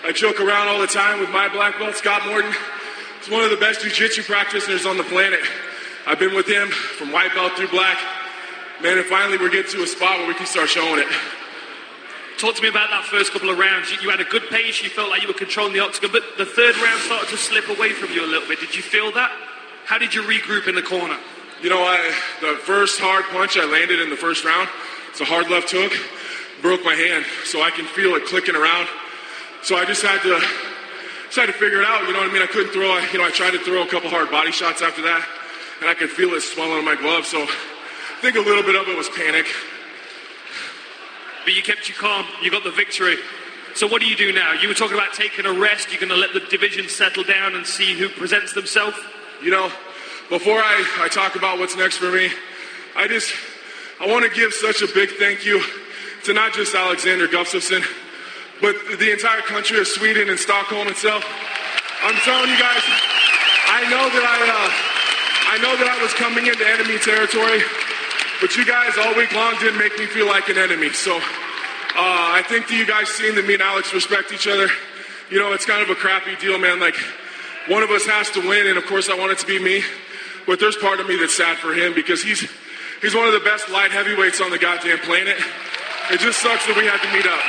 I joke around all the time with my black belt, Scott Morton. He's one of the best jiu-jitsu practitioners on the planet. I've been with him from white belt through black. Man, and finally we're getting to a spot where we can start showing it. Talk to me about that first couple of rounds. You had a good pace. You felt like you were controlling the octagon, but the third round started to slip away from you a little bit. Did you feel that? How did you regroup in the corner? You know, the first hard punch I landed in the first round, it's a hard left hook, broke my hand, so I can feel it clicking around. So I just had to figure it out, you know what I mean? I couldn't throw, I tried to throw a couple hard body shots after that, and I could feel it swelling on my glove, so I think a little bit of it was panic. But you kept you calm, you got the victory. So what do you do now? You were talking about taking a rest, you're going to let the division settle down and see who presents themselves? You know, before I talk about what's next for me, I want to give such a big thank you to not just Alexander Gustafsson, but the entire country of Sweden and Stockholm itself. I'm telling you guys, I know that I was coming into enemy territory, but you guys all week long didn't make me feel like an enemy. So I think that you guys seeing that me and Alex respect each other. You know, it's kind of a crappy deal, man. Like, one of us has to win, and of course I want it to be me. But there's part of me that's sad for him because he's one of the best light heavyweights on the goddamn planet. It just sucks that we had to meet up.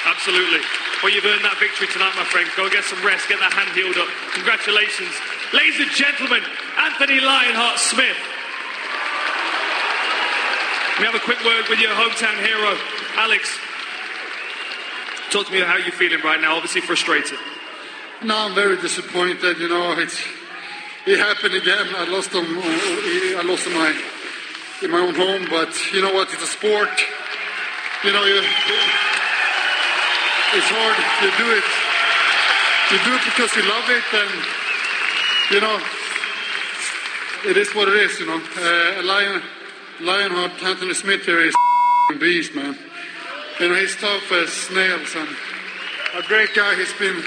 Absolutely. Well, you've earned that victory tonight, my friend. Go get some rest, get that hand healed up. Congratulations. Ladies and gentlemen, Anthony Lionheart Smith. We have a quick word with your hometown hero, Alex. Talk to me about how you're feeling right now. Obviously frustrated. No, I'm very disappointed. You know, it happened again. I lost him in my own home. But you know what? It's a sport. You know, it's hard. You do it because you love it, and you know, it is what it is. You know, Lionheart Anthony Smith here is a beast, man. You know, he's tough as nails and a great guy. He's been.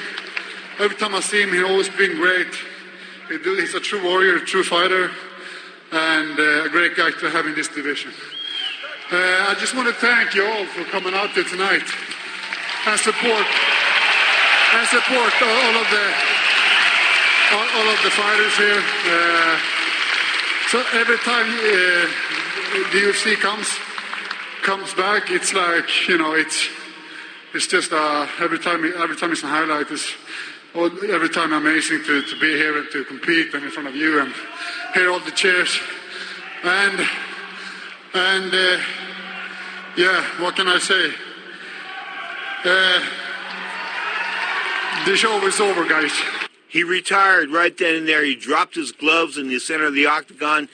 Every time I see him, he's always been great. He's a true warrior, a true fighter, and a great guy to have in this division. I just want to thank you all for coming out there tonight and support and support all of the fighters here. So every time the UFC comes back, it's like, it's just every time it's a highlight. Every time amazing to be here and to compete and in front of you and hear all the cheers. And yeah, what can I say? The show is over, guys. He retired right then and there. He dropped his gloves in the center of the octagon,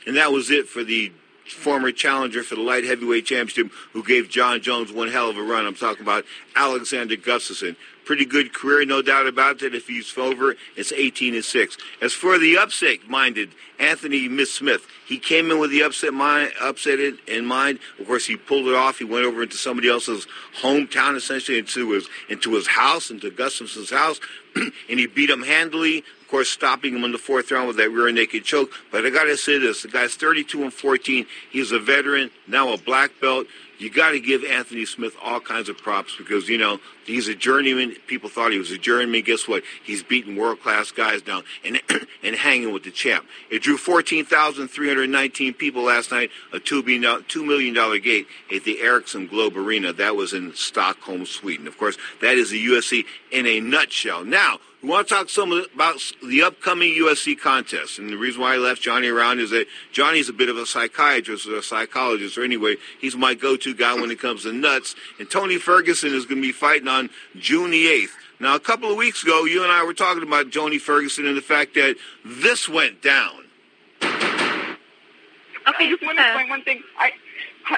and that was it for the former challenger for the light heavyweight championship, who gave John Jones one hell of a run. I'm talking about Alexander Gustafsson. Pretty good career, no doubt about it. If he's over, it's 18-6. As for the upset-minded Anthony Smith, he came in with the upset in mind. Of course, he pulled it off. He went over into somebody else's hometown, essentially, into his house, into Gustafsson's house, and he beat him handily. Of course, stopping him in the fourth round with that rear naked choke. But I got to say this: the guy's 32-14. He's a veteran, now a black belt. You got to give Anthony Smith all kinds of props because, he's a journeyman. People thought he was a journeyman. Guess what? He's beating world-class guys now and hanging with the champ. It drew 14,319 people last night, a $2 million gate at the Ericsson Globe Arena. That was in Stockholm, Sweden. Of course, that is the UFC in a nutshell. Now, we want to talk about the upcoming UFC contest. And the reason why I left Johnny around is that Johnny's a bit of a psychiatrist or a psychologist, or anyway, he's my go-to guy when it comes to nuts. And Tony Ferguson is going to be fighting on June the 8th. Now, a couple of weeks ago, you and I were talking about Tony Ferguson and the fact that this went down. Okay, I just want to point one thing. I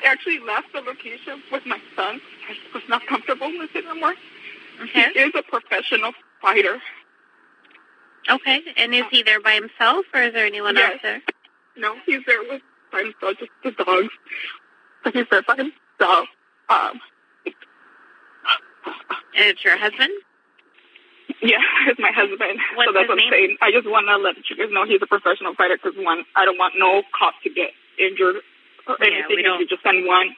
actually left the location with my son. I was not comfortable with it anymore. Okay. He is a professional fighter. Okay, and is he there by himself, or is there anyone else there? No, he's there by himself, just the dogs. But he's there by himself. And it's your husband? Yeah, it's my husband. What's so that's his what I'm name? saying. I just want to let you guys know he's a professional fighter because, one, I don't want no cop to get injured or anything. we don't. You just send one.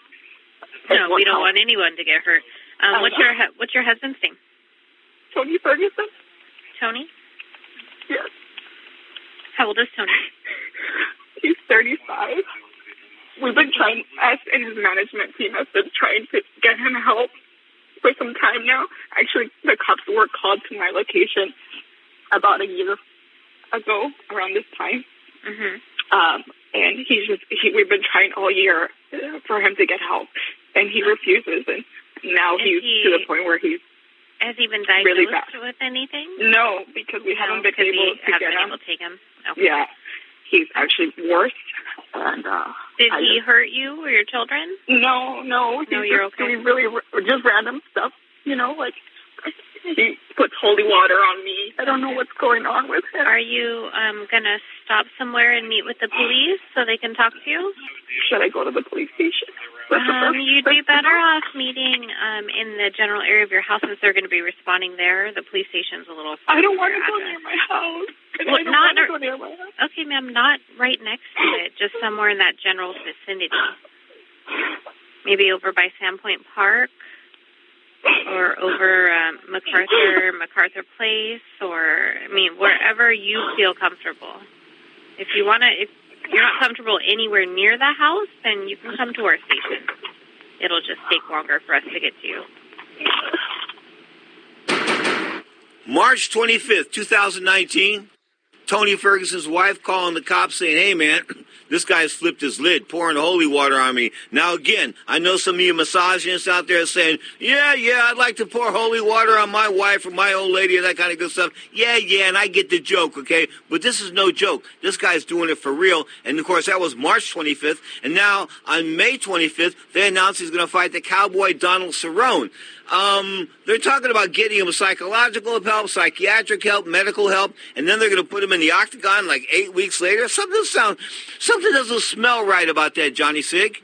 No, we don't want anyone to get hurt. What's your husband's name? Tony Ferguson. Tony? Yes. How old is Tony? He's 35. We've been trying, us and his management team has been trying to get him help for some time now. Actually, the cops were called to my location about a year ago around this time. Mm-hmm. And we've been trying all year for him to get help, and he refuses. And now he's to the point where he's has he been really diagnosed bad. with anything? No, because we haven't been able to get him. To take him. Okay. Yeah, he's actually worse. And did he hurt you or your children? No. No, you're okay. Doing really just random stuff. Like he puts holy water on me. I don't know what's going on with him. Are you gonna stop somewhere and meet with the police so they can talk to you? Should I go to the police station? You'd be better off meeting in the general area of your house since they're going to be responding there. The police station's a little far. I don't want to go near my house. Well, I don't want to go near my house. Okay, ma'am, not right next to it, just somewhere in that general vicinity. Maybe over by Sandpoint Park or over MacArthur Place, or, wherever you feel comfortable. If you're not comfortable anywhere near the house, then you can come to our station. It'll just take longer for us to get to you. March 25th, 2019, Tony Ferguson's wife calling the cops saying, hey, man, this guy's flipped his lid, pouring holy water on me. Now, again, I know some of you misogynists out there saying, yeah, I'd like to pour holy water on my wife or my old lady and that kind of good stuff. Yeah, and I get the joke, okay? But this is no joke. This guy's doing it for real. And, of course, that was March 25th. And now, on May 25th, they announced he's going to fight the cowboy Donald Cerrone. They're talking about getting him psychological help, psychiatric help, medical help, and then they're going to put him in the octagon like 8 weeks later. Something doesn't smell right about that, Johnny Sig.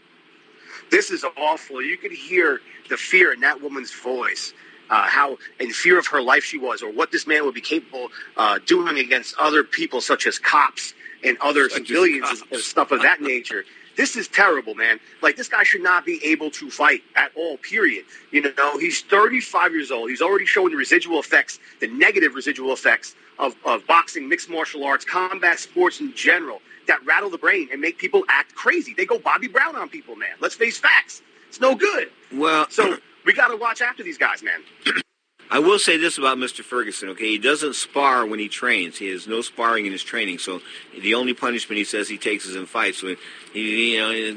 This is awful. You could hear the fear in that woman's voice, how in fear of her life she was, or what this man would be capable doing against other people, such as cops and other civilians and stuff of that nature. This is terrible, man. Like, this guy should not be able to fight at all, period. You know, he's 35 years old. He's already showing the residual effects, the negative residual effects of boxing, mixed martial arts, combat sports in general that rattle the brain and make people act crazy. They go Bobby Brown on people, man. Let's face facts. It's no good. Well, so we got to watch after these guys, man. I will say this about Mr. Ferguson, okay? He doesn't spar when he trains. He has no sparring in his training. So the only punishment he says he takes is in fights. So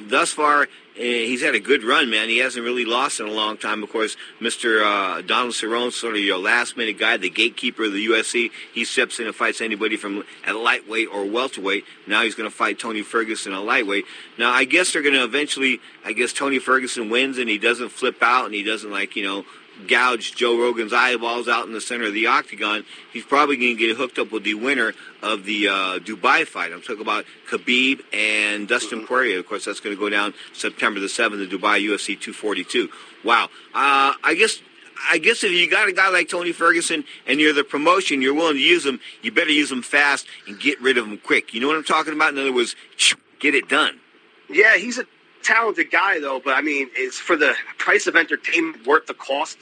thus far, he's had a good run, man. He hasn't really lost in a long time. Of course, Mr. Donald Cerrone, sort of your last-minute guy, the gatekeeper of the UFC. He steps in and fights anybody from at lightweight or welterweight. Now he's going to fight Tony Ferguson at lightweight. Now, I guess they're going to eventually, Tony Ferguson wins and he doesn't flip out and he doesn't, gouge Joe Rogan's eyeballs out in the center of the octagon. He's probably going to get hooked up with the winner of the Dubai fight. I'm talking about Khabib and Dustin Poirier. Of course, that's going to go down September the 7th, the Dubai UFC 242. Wow. I guess if you got a guy like Tony Ferguson and you're the promotion, you're willing to use him, you better use him fast and get rid of him quick. You know what I'm talking about? In other words, get it done. Yeah, he's a talented guy, though, but, it's for the price of entertainment worth the cost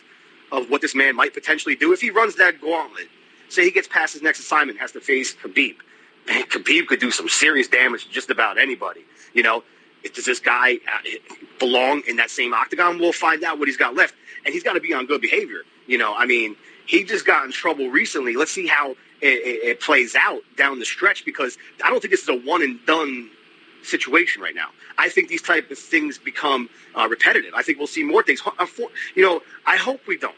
of what this man might potentially do. If he runs that gauntlet, say he gets past his next assignment, has to face Khabib. Man, Khabib could do some serious damage to just about anybody. You know, does this guy belong in that same octagon? We'll find out what he's got left. And he's got to be on good behavior. You know, he just got in trouble recently. Let's see how it plays out down the stretch, because I don't think this is a one-and-done situation right now. I think these type of things become repetitive. I think we'll see more things. I hope we don't.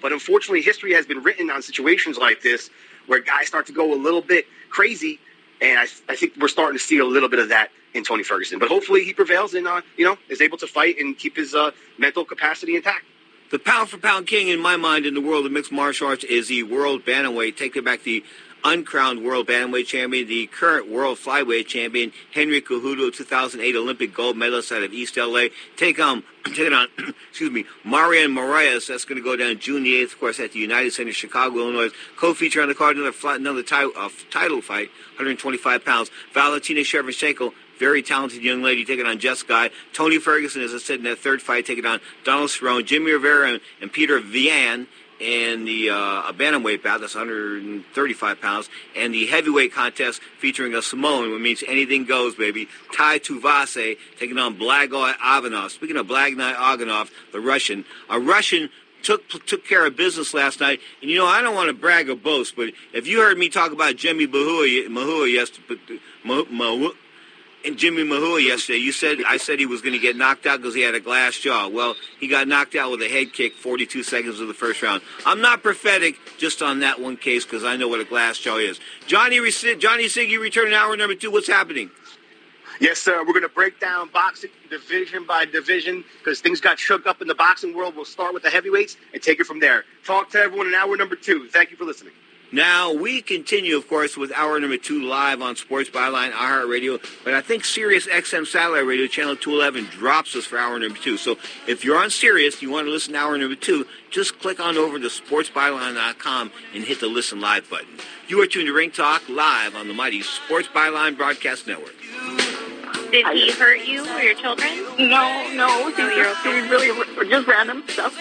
But unfortunately, history has been written on situations like this where guys start to go a little bit crazy, and I think we're starting to see a little bit of that in Tony Ferguson. But hopefully he prevails and, is able to fight and keep his mental capacity intact. The pound-for-pound king, in my mind, in the world of mixed martial arts is the world bantamweight. Take it back, the uncrowned world bantamweight champion, the current world flyweight champion, Henry Cejudo, 2008 Olympic gold medalist out of East LA. Taking on, Marian Moraes. That's going to go down June the 8th, of course, at the United Center, Chicago, Illinois. Co-feature on the card, another title fight, 125 pounds. Valentina Shevchenko, very talented young lady, taking on Jessica. Tony Ferguson, as I said, in that third fight, taking on Donald Cerrone. Jimmy Rivera and Peter Vian in the bantamweight bout, that's 135 pounds, and the heavyweight contest featuring a Samoan, which means anything goes, baby. Tai Tuivasa taking on Blagoy Ivanov. Speaking of Blagoy Ivanov, the Russian, a Russian took care of business last night. And, I don't want to brag or boast, but if you heard me talk about Jimmy Mahua yesterday, I said he was going to get knocked out because he had a glass jaw. Well, he got knocked out with a head kick 42 seconds of the first round. I'm not prophetic just on that one case because I know what a glass jaw is. Johnny Siggy returning hour number 2. What's happening? Yes, sir. We're going to break down boxing division by division because things got shook up in the boxing world. We'll start with the heavyweights and take it from there. Talk to everyone in hour number 2. Thank you for listening. Now, we continue, of course, with hour number 2 live on Sports Byline, iHeartRadio, but I think Sirius XM Satellite Radio, Channel 211, drops us for hour number 2. So if you're on Sirius, you want to listen to hour number 2, just click on over to sportsbyline.com and hit the Listen Live button. You are tuned to Ring Talk live on the mighty Sports Byline Broadcast Network. Did he hurt you or your children? No. He really just random stuff,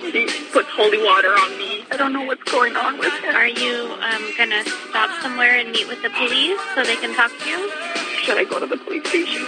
he puts holy water on me. I don't know what's going on with him. Are you going to stop somewhere and meet with the police so they can talk to you? Should I go to the police station?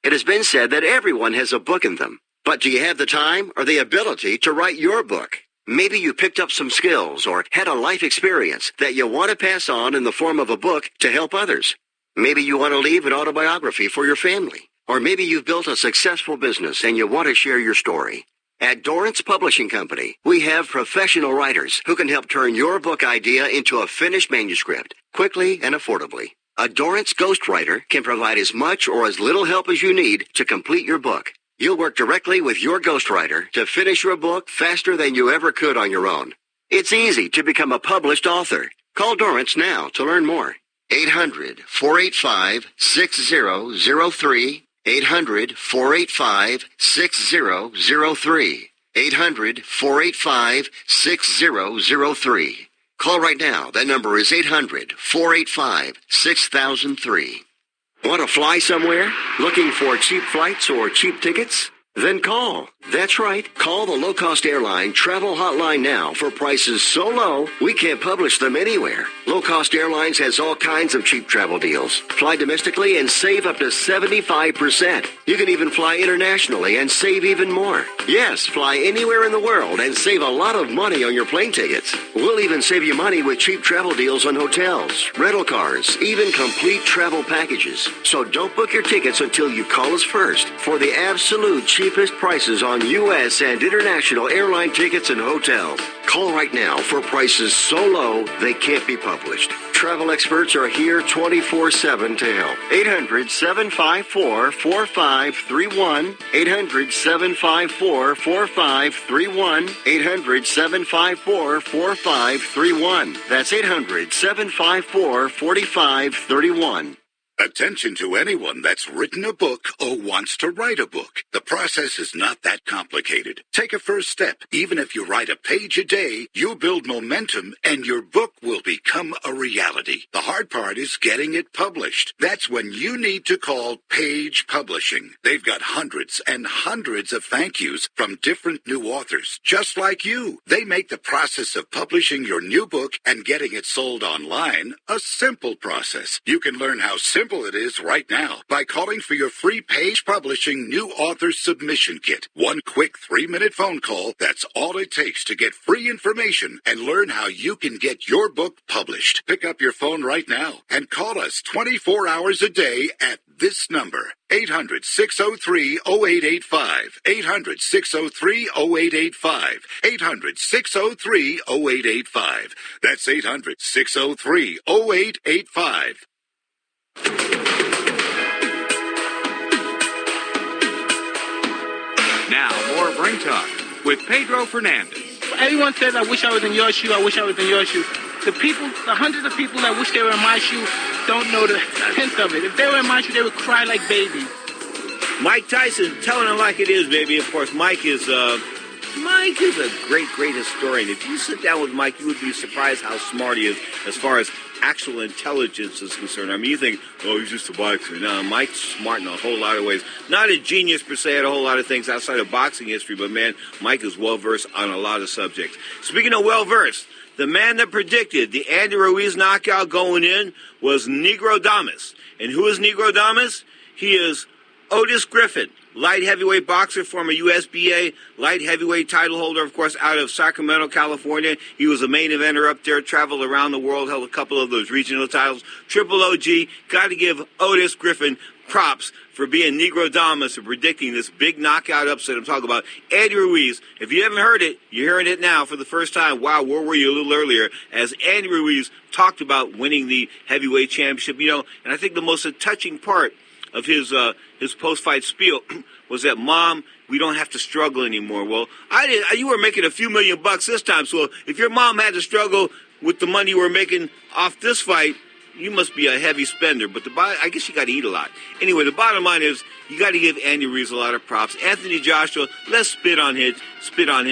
It has been said that everyone has a book in them. But do you have the time or the ability to write your book? Maybe you picked up some skills or had a life experience that you want to pass on in the form of a book to help others. Maybe you want to leave an autobiography for your family. Or maybe you've built a successful business and you want to share your story. At Dorrance Publishing Company, we have professional writers who can help turn your book idea into a finished manuscript quickly and affordably. A Dorrance ghostwriter can provide as much or as little help as you need to complete your book. You'll work directly with your ghostwriter to finish your book faster than you ever could on your own. It's easy to become a published author. Call Dorrance now to learn more. 800-485-6003. 800-485-6003. 800-485-6003. Call right now. That number is 800-485-6003. Want to fly somewhere? Looking for cheap flights or cheap tickets? Then call. That's right. Call the low-cost airline travel hotline now for prices so low we can't publish them anywhere. Low-cost airlines has all kinds of cheap travel deals. Fly domestically and save up to 75%. You can even fly internationally and save even more. Yes, fly anywhere in the world and save a lot of money on your plane tickets. We'll even save you money with cheap travel deals on hotels, rental cars, even complete travel packages. So don't book your tickets until you call us first for the absolute cheapest prices on U.S. and international airline tickets and hotels. Call right now for prices so low they can't be published. Travel experts are here 24/7 to help. 800-754-4531. 800-754-4531. 800-754-4531. That's 800-754-4531. Attention to anyone that's written a book or wants to write a book. The process is not that complicated. Take a first step. Even if you write a page a day, you'll build momentum and your book will become a reality. The hard part is getting it published. That's when you need to call Page Publishing. They've got hundreds and hundreds of thank yous from different new authors, just like you. They make the process of publishing your new book and getting it sold online a simple process. You can learn how simple it is right now by calling for your free Page Publishing New Author Submission Kit. One quick 3-minute phone call, that's all it takes to get free information and learn how you can get your book published. Pick up your phone right now and call us 24 hours a day at this number, 800-603-0885, 800-603-0885, 800-603-0885. That's 800-603-0885. Now, more of Ring Talk with Pedro Fernandez. Everyone says, I wish I was in your shoe, I wish I was in your shoe. The people, the hundreds of people that wish they were in my shoe don't know the hint of it. If they were in my shoe, they would cry like babies. Mike Tyson, telling it like it is, baby. Of course, Mike is a great historian. If you sit down with Mike, you would be surprised how smart he is as far as actual intelligence is concerned. I mean, you think, oh, he's just a boxer. No, Mike's smart in a whole lot of ways. Not a genius per se at a whole lot of things outside of boxing history, but man, Mike is well-versed on a lot of subjects. Speaking of well-versed, the man that predicted the Andy Ruiz knockout going in was Negro Damas. And who is Negro Damas? He is Otis Griffin, light heavyweight boxer, former USBA light heavyweight title holder, of course, out of Sacramento, California. He was a main eventer up there, traveled around the world, held a couple of those regional titles. Triple OG, got to give Otis Griffin props for being Negro Damas and predicting this big knockout upset I'm talking about. Andy Ruiz, if you haven't heard it, you're hearing it now for the first time. Wow, where were you a little earlier? As Andy Ruiz talked about winning the heavyweight championship, and I think the most touching part of his post-fight spiel was that, Mom, we don't have to struggle anymore. Well, you were making a few $1 million this time, so if your mom had to struggle with the money you were making off this fight, you must be a heavy spender. But I guess you got to eat a lot. Anyway, the bottom line is you got to give Andy Ruiz a lot of props. Anthony Joshua, let's spit on him,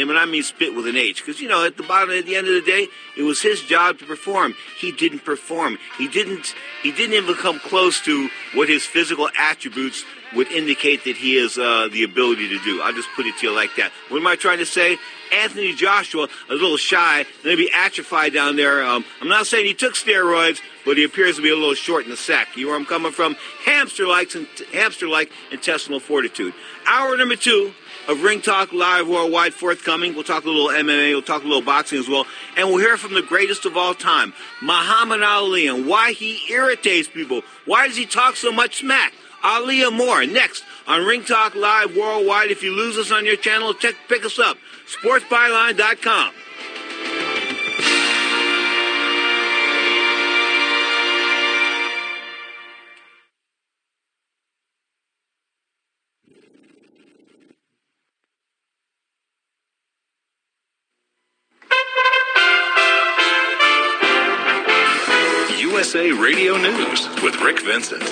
and I mean spit with an H, because at the end of the day, it was his job to perform. He didn't perform. He didn't even come close to what his physical attributes would indicate that he has the ability to do. I'll just put it to you like that. What am I trying to say? Anthony Joshua, a little shy, maybe atrophied down there. I'm not saying he took steroids, but he appears to be a little short in the sack. You know where I'm coming from? Hamster-like intestinal fortitude. Hour number 2 of Ring Talk Live Worldwide forthcoming. We'll talk a little MMA, we'll talk a little boxing as well, and we'll hear from the greatest of all time, Muhammad Ali, and why he irritates people. Why does he talk so much smack? Ali and more next on Ring Talk Live Worldwide. If you lose us on your channel, pick us up. SportsByline.com. USA Radio News with Rick Vincent.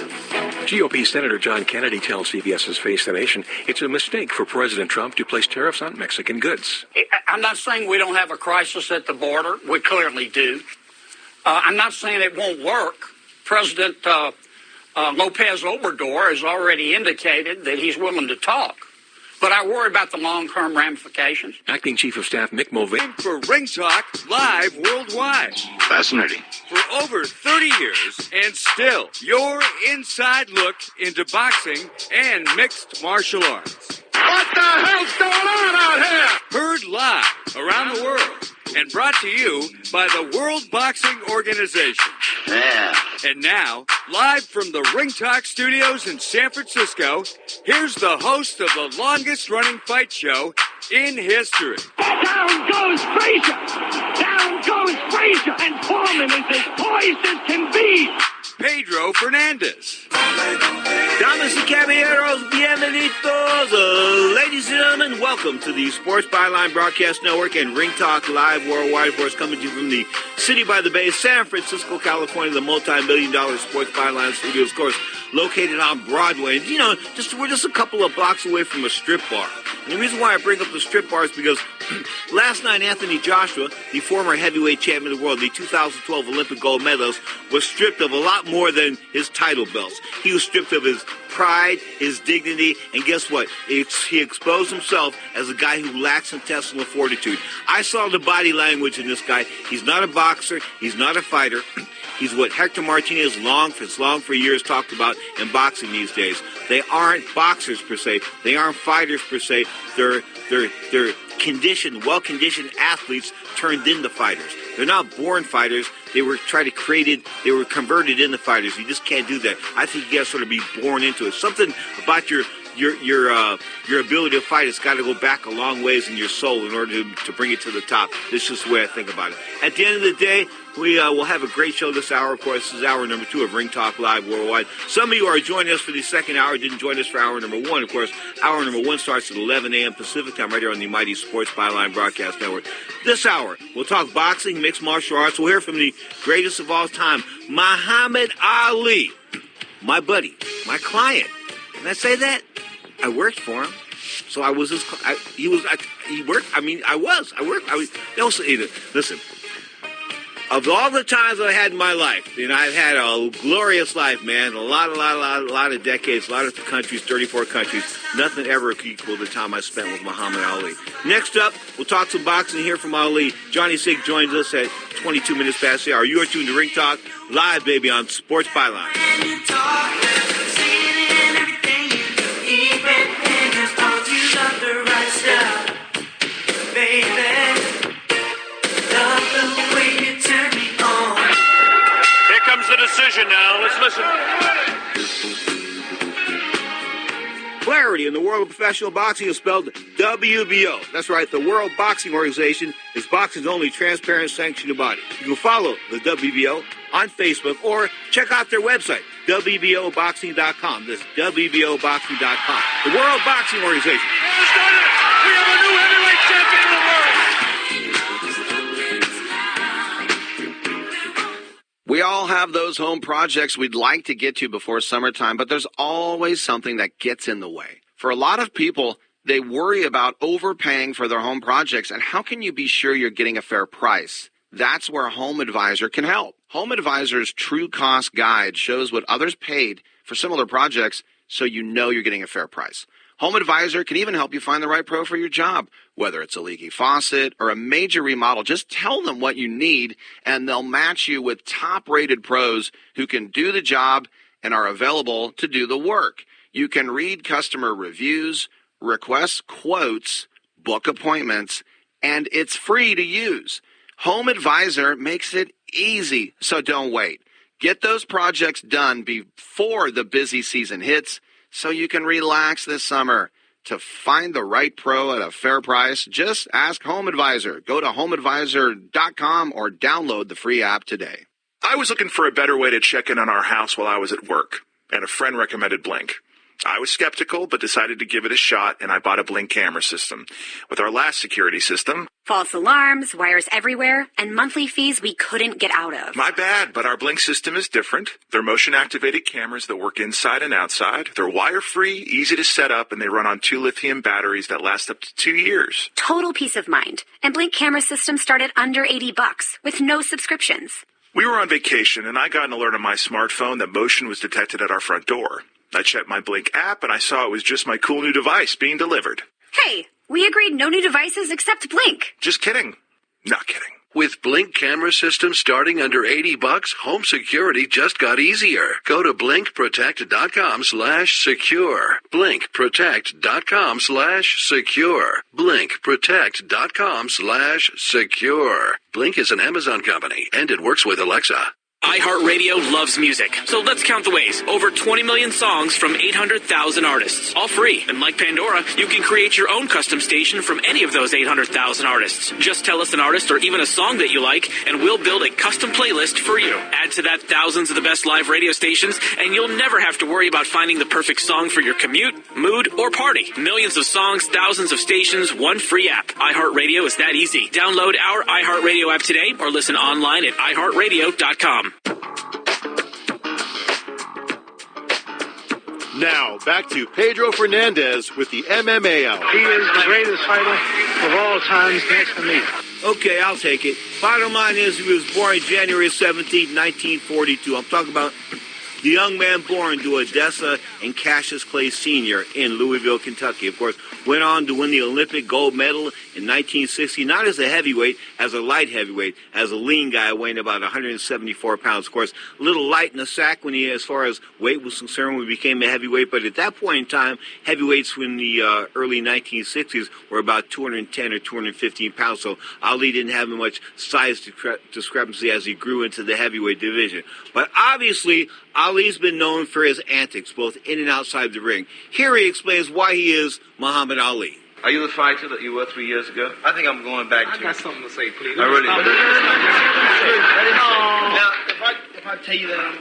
GOP Senator John Kennedy tells CBS's Face the Nation it's a mistake for President Trump to place tariffs on Mexican goods. I'm not saying we don't have a crisis at the border. We clearly do. I'm not saying it won't work. President Lopez Obrador has already indicated that he's willing to talk. But I worry about the long-term ramifications. Acting Chief of Staff Mick Mulvaney. For Ring Talk Live Worldwide. Fascinating. For over 30 years, and still, your inside look into boxing and mixed martial arts. What the hell's going on out here? Heard live around the world and brought to you by the World Boxing Organization. Yeah. And now, live from the Ring Talk Studios in San Francisco, here's the host of the longest-running fight show in history. Down goes Frazier! Down goes Frazier! And Foreman is as poised as can be! Pedro Fernandez. Damas y caballeros, bienvenidos. Ladies and gentlemen, welcome to the Sports Byline Broadcast Network and Ring Talk Live Worldwide. Of course, coming to you from the city by the bay, San Francisco, California, the multi-million-dollar Sports Byline Studios, of course, located on Broadway. And, we're just a couple of blocks away from a strip bar. And the reason why I bring up the strip bar is because last night, Anthony Joshua, the former heavyweight champion of the world, the 2012 Olympic gold medalist, was stripped of a lot more than his title belts. He was stripped of his pride, his dignity, and guess what? He exposed himself as a guy who lacks intestinal fortitude. I saw the body language in this guy. He's not a boxer. He's not a fighter. He's what Hector Martinez long for years talked about in boxing these days. They aren't boxers per se. They aren't fighters per se. They're conditioned, well-conditioned athletes turned into fighters. They're not born fighters. They were converted into fighters. You just can't do that. I think you got to sort of be born into it. Something about your ability to fight has got to go back a long ways in your soul in order to bring it to the top. This is just the way I think about it. At the end of the day, we will have a great show this hour. Of course, this is hour number 2 of Ring Talk Live Worldwide. Some of you are joining us for the second hour, didn't join us for hour number 1. Of course, hour number 1 starts at 11 a.m. Pacific time right here on the mighty Sports Byline Broadcast Network. This hour, we'll talk boxing, mixed martial arts. We'll hear from the greatest of all time, Muhammad Ali, my buddy, my client. Can I say that? I worked for him. So I was his, he worked, I worked. Listen. Of all the times I had in my life, I've had a glorious life, man. A lot of decades, a lot of countries, 34 countries. Nothing ever could equal the time I spent with Muhammad Ali. Next up, we'll talk some boxing here from Ali. Johnny Sig joins us at 22 minutes past the hour. You are tuned to Ring Talk Live, baby, on Sports Byline. The decision now. Let's listen. Clarity in the world of professional boxing is spelled WBO. That's right, the World Boxing Organization is boxing's only transparent sanctioned body. You can follow the WBO on Facebook or check out their website, WBOboxing.com. That's WBOboxing.com. The World Boxing Organization. We have a new heavyweight champion of the world. We all have those home projects we'd like to get to before summertime, but there's always something that gets in the way. For a lot of people, they worry about overpaying for their home projects, and how can you be sure you're getting a fair price? That's where Home Advisor can help. Home Advisor's True Cost Guide shows what others paid for similar projects so you know you're getting a fair price. Home Advisor can even help you find the right pro for your job. Whether it's a leaky faucet or a major remodel, just tell them what you need, and they'll match you with top-rated pros who can do the job and are available to do the work. You can read customer reviews, request quotes, book appointments, and it's free to use. Home Advisor makes it easy, so don't wait. Get those projects done before the busy season hits so you can relax this summer. To find the right pro at a fair price, just ask Home Advisor. Go to homeadvisor.com or download the free app today. I was looking for a better way to check in on our house while I was at work, and a friend recommended Blink. I was skeptical, but decided to give it a shot, and I bought a Blink camera system. With our last security system, false alarms, wires everywhere, and monthly fees we couldn't get out of. my bad, but our Blink system is different. They're motion-activated cameras that work inside and outside. They're wire-free, easy to set up, and they run on 2 lithium batteries that last up to 2 years. Total peace of mind. And Blink camera systems start at under $80 with no subscriptions. We were on vacation, and I got an alert on my smartphone that motion was detected at our front door. I checked my Blink app, and I saw it was just my cool new device being delivered. Hey, we agreed no new devices except Blink. Just kidding. Not kidding. With Blink camera systems starting under $80, home security just got easier. Go to blinkprotect.com/secure. blinkprotect.com/secure. blinkprotect.com/secure. Blink is an Amazon company, and it works with Alexa. iHeartRadio loves music, so let's count the ways. Over 20 million songs from 800,000 artists, all free. And like Pandora, you can create your own custom station from any of those 800,000 artists. Just tell us an artist or even a song that you like, and we'll build a custom playlist for you. Add to that thousands of the best live radio stations, and you'll never have to worry about finding the perfect song for your commute, mood, or party. Millions of songs, thousands of stations, one free app. iHeartRadio is that easy. Download our iHeartRadio app today or listen online at iHeartRadio.com. Now, back to Pedro Fernandez with the MMA Hour. He is the greatest fighter of all times next to me. Okay, I'll take it. Bottom line is he was born January 17, 1942. I'm talking about the young man born to Odessa and Cassius Clay Sr. in Louisville, Kentucky. Of course, went on to win the Olympic gold medal in 1960, not as a heavyweight, as a light heavyweight, as a lean guy weighing about 174 pounds. Of course, a little light in the sack when he, as far as weight was concerned, when he became a heavyweight. But at that point in time, heavyweights in the early 1960s were about 210 or 215 pounds. So Ali didn't have much size discrepancy as he grew into the heavyweight division. But obviously, Ali's been known for his antics, both in and outside the ring. Here he explains why he is Muhammad Ali. Are you the fighter that you were 3 years ago? I think I'm going back to... I got something to say, please. I really... Now, if I tell you that I'm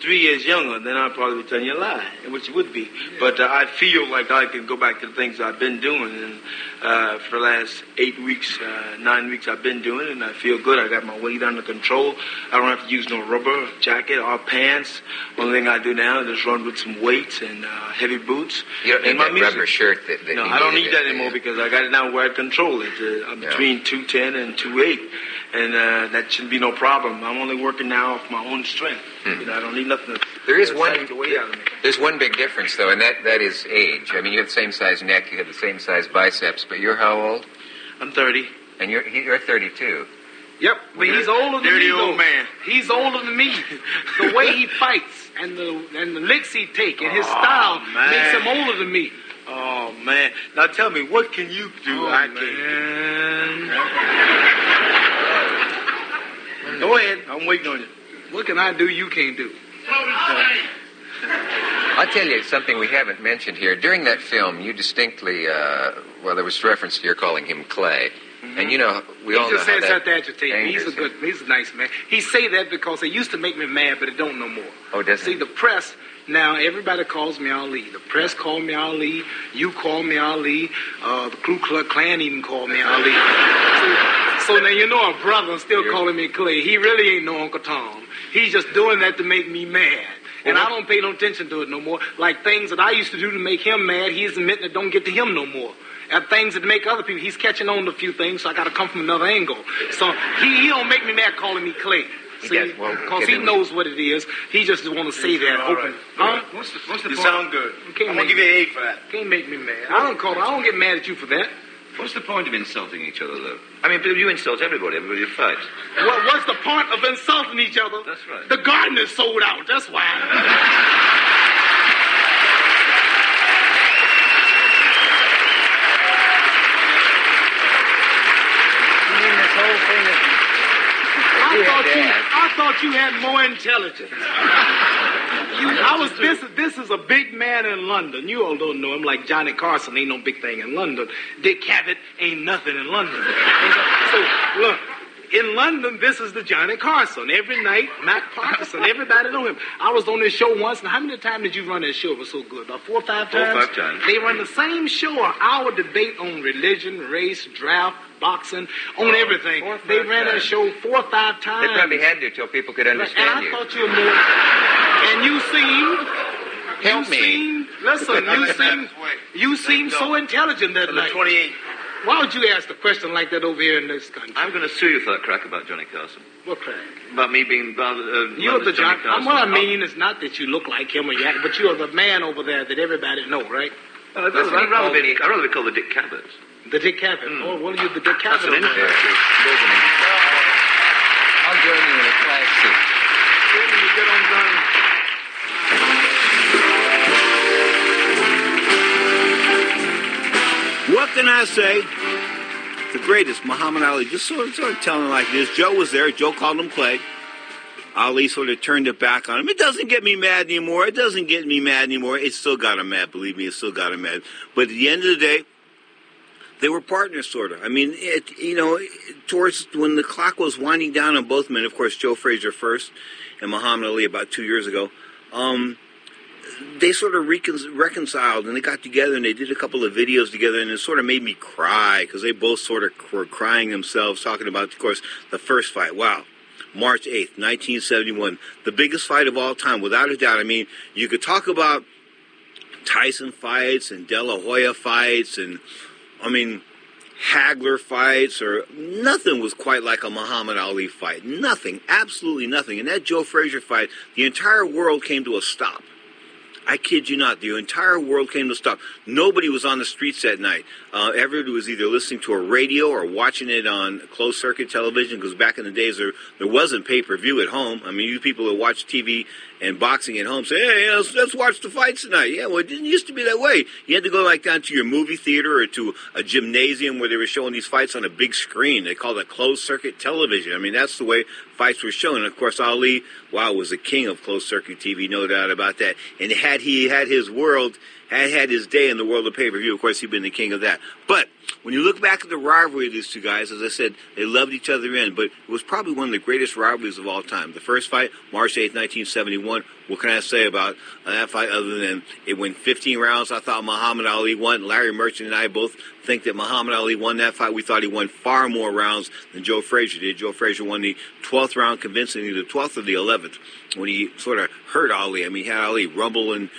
3 years younger, then I'll probably be telling you a lie, which it would be. But I feel like I can go back to the things I've been doing. And for the last 8 weeks, 9 weeks I've been doing it, and I feel good. I got my weight under control. I don't have to use no rubber jacket or pants. Only thing I do now is just run with some weights and heavy boots. You don't need that rubber shirt that no, you I don't need needed that anymore because I got it now where I control it. I'm between 210 and 208, and that shouldn't be no problem. I'm only working now off my own strength. You know, I don't need nothing to There's take the weight out of me. There's one big difference, though, and that is age. I mean, you have the same size neck, you have the same size biceps, but you're how old? I'm 30. And you're 32. Yep, but he's older than me. Dirty old man. He's older than me. The way he fights and the licks he take and his style makes him older than me. Oh, man. Now tell me, what can you do I can't? Go ahead. I'm waiting on you. What can I do you can't do? I'll tell you something we haven't mentioned here. During that film, you distinctly, there was reference to your calling him Clay. Mm-hmm. And, you know, we all know how that He just says that to agitate me. He's a nice man. He say that because it used to make me mad, but it don't no more. Oh, doesn't See, the press, now everybody calls me Ali. The press call me Ali. You call me Ali. The Ku Klux Klan even call me Ali. So now you know a brother still calling me Clay. He really ain't no Uncle Tom. He's just doing that to make me mad. And I don't pay no attention to it no more. Like things that I used to do to make him mad, he's admitting it don't get to him no more. And things that make other people, he's catching on to a few things, so I got to come from another angle. So he don't make me mad calling me Clay. Because he knows what it is. He just want to say that open. Huh? What's the point? You sound good. I'm going to give you an A for that. Can't make me mad. I don't get mad at you for that. What's the point of insulting each other, though? I mean, you insult everybody you fight. What's the point of insulting each other? That's right. The garden is sold out. That's why. I thought you had more intelligence. This is a big man in London. You all don't know him, like Johnny Carson ain't no big thing in London. Dick Cavett ain't nothing in London. So, look, In London, this is the Johnny Carson. Every night, Matt Parkinson, everybody know him. I was on this show once, and how many times did you run that show? It was so good. About 4 or 5 times? 4 or 5 times. They run the same show, an hour debate on religion, race, draft, boxing, on everything. They ran that show 4 or 5 times. They probably had to till people could understand and I thought you were more... And you seem so intelligent that night. 28. Why would you ask a question like that over here in this country? I'm going to sue you for that crack about Johnny Carson. What crack? About me being You're the Johnny Carson. What I mean is not that you look like him or you act, but you're the man over there that everybody know, right? I'd rather be called the Dick Cavett. The Dick Cavett. Oh, well, you're the Dick Cavett. That's an I'll join you in a class suit. Then you get on down. What can I say? The greatest, Muhammad Ali, just sort of telling like this. Joe was there. Joe called him Clay. Ali sort of turned it back on him. It doesn't get me mad anymore. It doesn't get me mad anymore. It still got him mad, believe me. It still got him mad. But at the end of the day, they were partners, sort of. I mean, towards when the clock was winding down on both men, of course, Joe Frazier first and Muhammad Ali about 2 years ago, they sort of reconciled, and they got together, and they did a couple of videos together, and it sort of made me cry, because they both sort of were crying themselves, talking about, of course, the first fight. Wow. March 8th, 1971. The biggest fight of all time, without a doubt. I mean, you could talk about Tyson fights and De La Hoya fights and, I mean, Hagler fights, or nothing was quite like a Muhammad Ali fight. Nothing. Absolutely nothing. In that Joe Frazier fight, the entire world came to a stop. I kid you not. The entire world came to stop. Nobody was on the streets that night. Everybody was either listening to a radio or watching it on closed-circuit television, because back in the days there wasn't pay-per-view at home. I mean, you people that watch TV and boxing at home say, hey, let's watch the fights tonight. Yeah, well, it didn't used to be that way. You had to go like down to your movie theater or to a gymnasium where they were showing these fights on a big screen. They called it closed-circuit television. I mean, that's the way fights were shown. And, of course, Ali, wow, was the king of closed-circuit TV, no doubt about that. And had he had his day in the world of pay-per-view, of course, he'd been the king of that. But when you look back at the rivalry of these two guys, as I said, they loved each other in, but it was probably one of the greatest rivalries of all time. The first fight, March 8th, 1971, what can I say about that fight other than it went 15 rounds? I thought Muhammad Ali won. Larry Merchant and I both think that Muhammad Ali won that fight. We thought he won far more rounds than Joe Frazier did. Joe Frazier won the 12th round convincingly, the 12th or the 11th, when he sort of hurt Ali. I mean, he had Ali rumbling,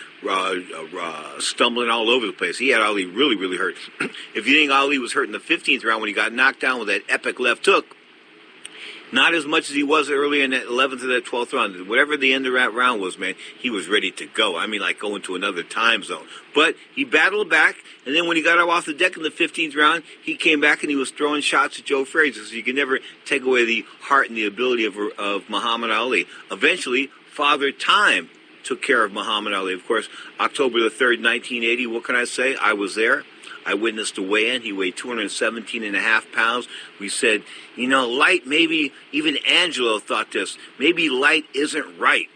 stumbling all over the place. He had Ali really, really hurt. If you think Ali was hurt in the 15th round when he got knocked down with that epic left hook, not as much as he was earlier in that 11th or that 12th round. Whatever the end of that round was, man, he was ready to go. I mean, like going to another time zone. But he battled back, and then when he got off the deck in the 15th round, he came back and he was throwing shots at Joe Frazier. So you can never take away the heart and the ability of Muhammad Ali. Eventually, Father Time took care of Muhammad Ali. Of course, October the 3rd, 1980, what can I say? I was there. I witnessed the weigh-in. He weighed 217.5 pounds. We said, light, maybe even Angelo thought this. Maybe light isn't right.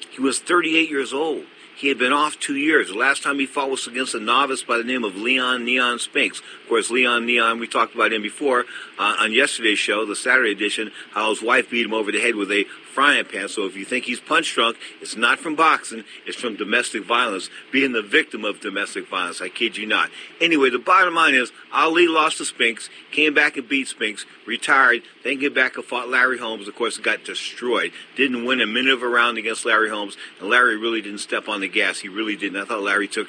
He was 38 years old. He had been off 2 years. The last time he fought was against a novice by the name of Leon Neon Spinks. Of course, Leon Neon, we talked about him before on yesterday's show, the Saturday edition, how his wife beat him over the head with a frying pan. So if you think he's punch drunk, it's not from boxing, it's from domestic violence, being the victim of domestic violence. I kid you not. Anyway, the bottom line is, Ali lost to Spinks, came back and beat Spinks, retired, then came back and fought Larry Holmes. Of course, got destroyed. Didn't win a minute of a round against Larry Holmes, and Larry really didn't step on the gas. He really didn't. I thought Larry took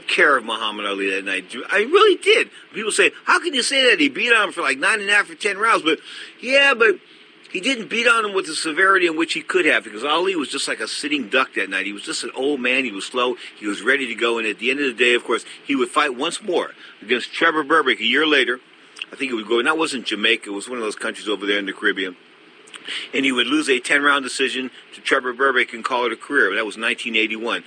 care of Muhammad Ali that night. I really did. People say, how can you say that? He beat on him for like 9.5 or 10 rounds. But he didn't beat on him with the severity in which he could have, because Ali was just like a sitting duck that night. He was just an old man. He was slow. He was ready to go. And at the end of the day, of course, he would fight once more against Trevor Berbick a year later. I think it would go, and that wasn't Jamaica. It was one of those countries over there in the Caribbean. And he would lose a 10-round decision to Trevor Berbick and call it a career. That was 1981.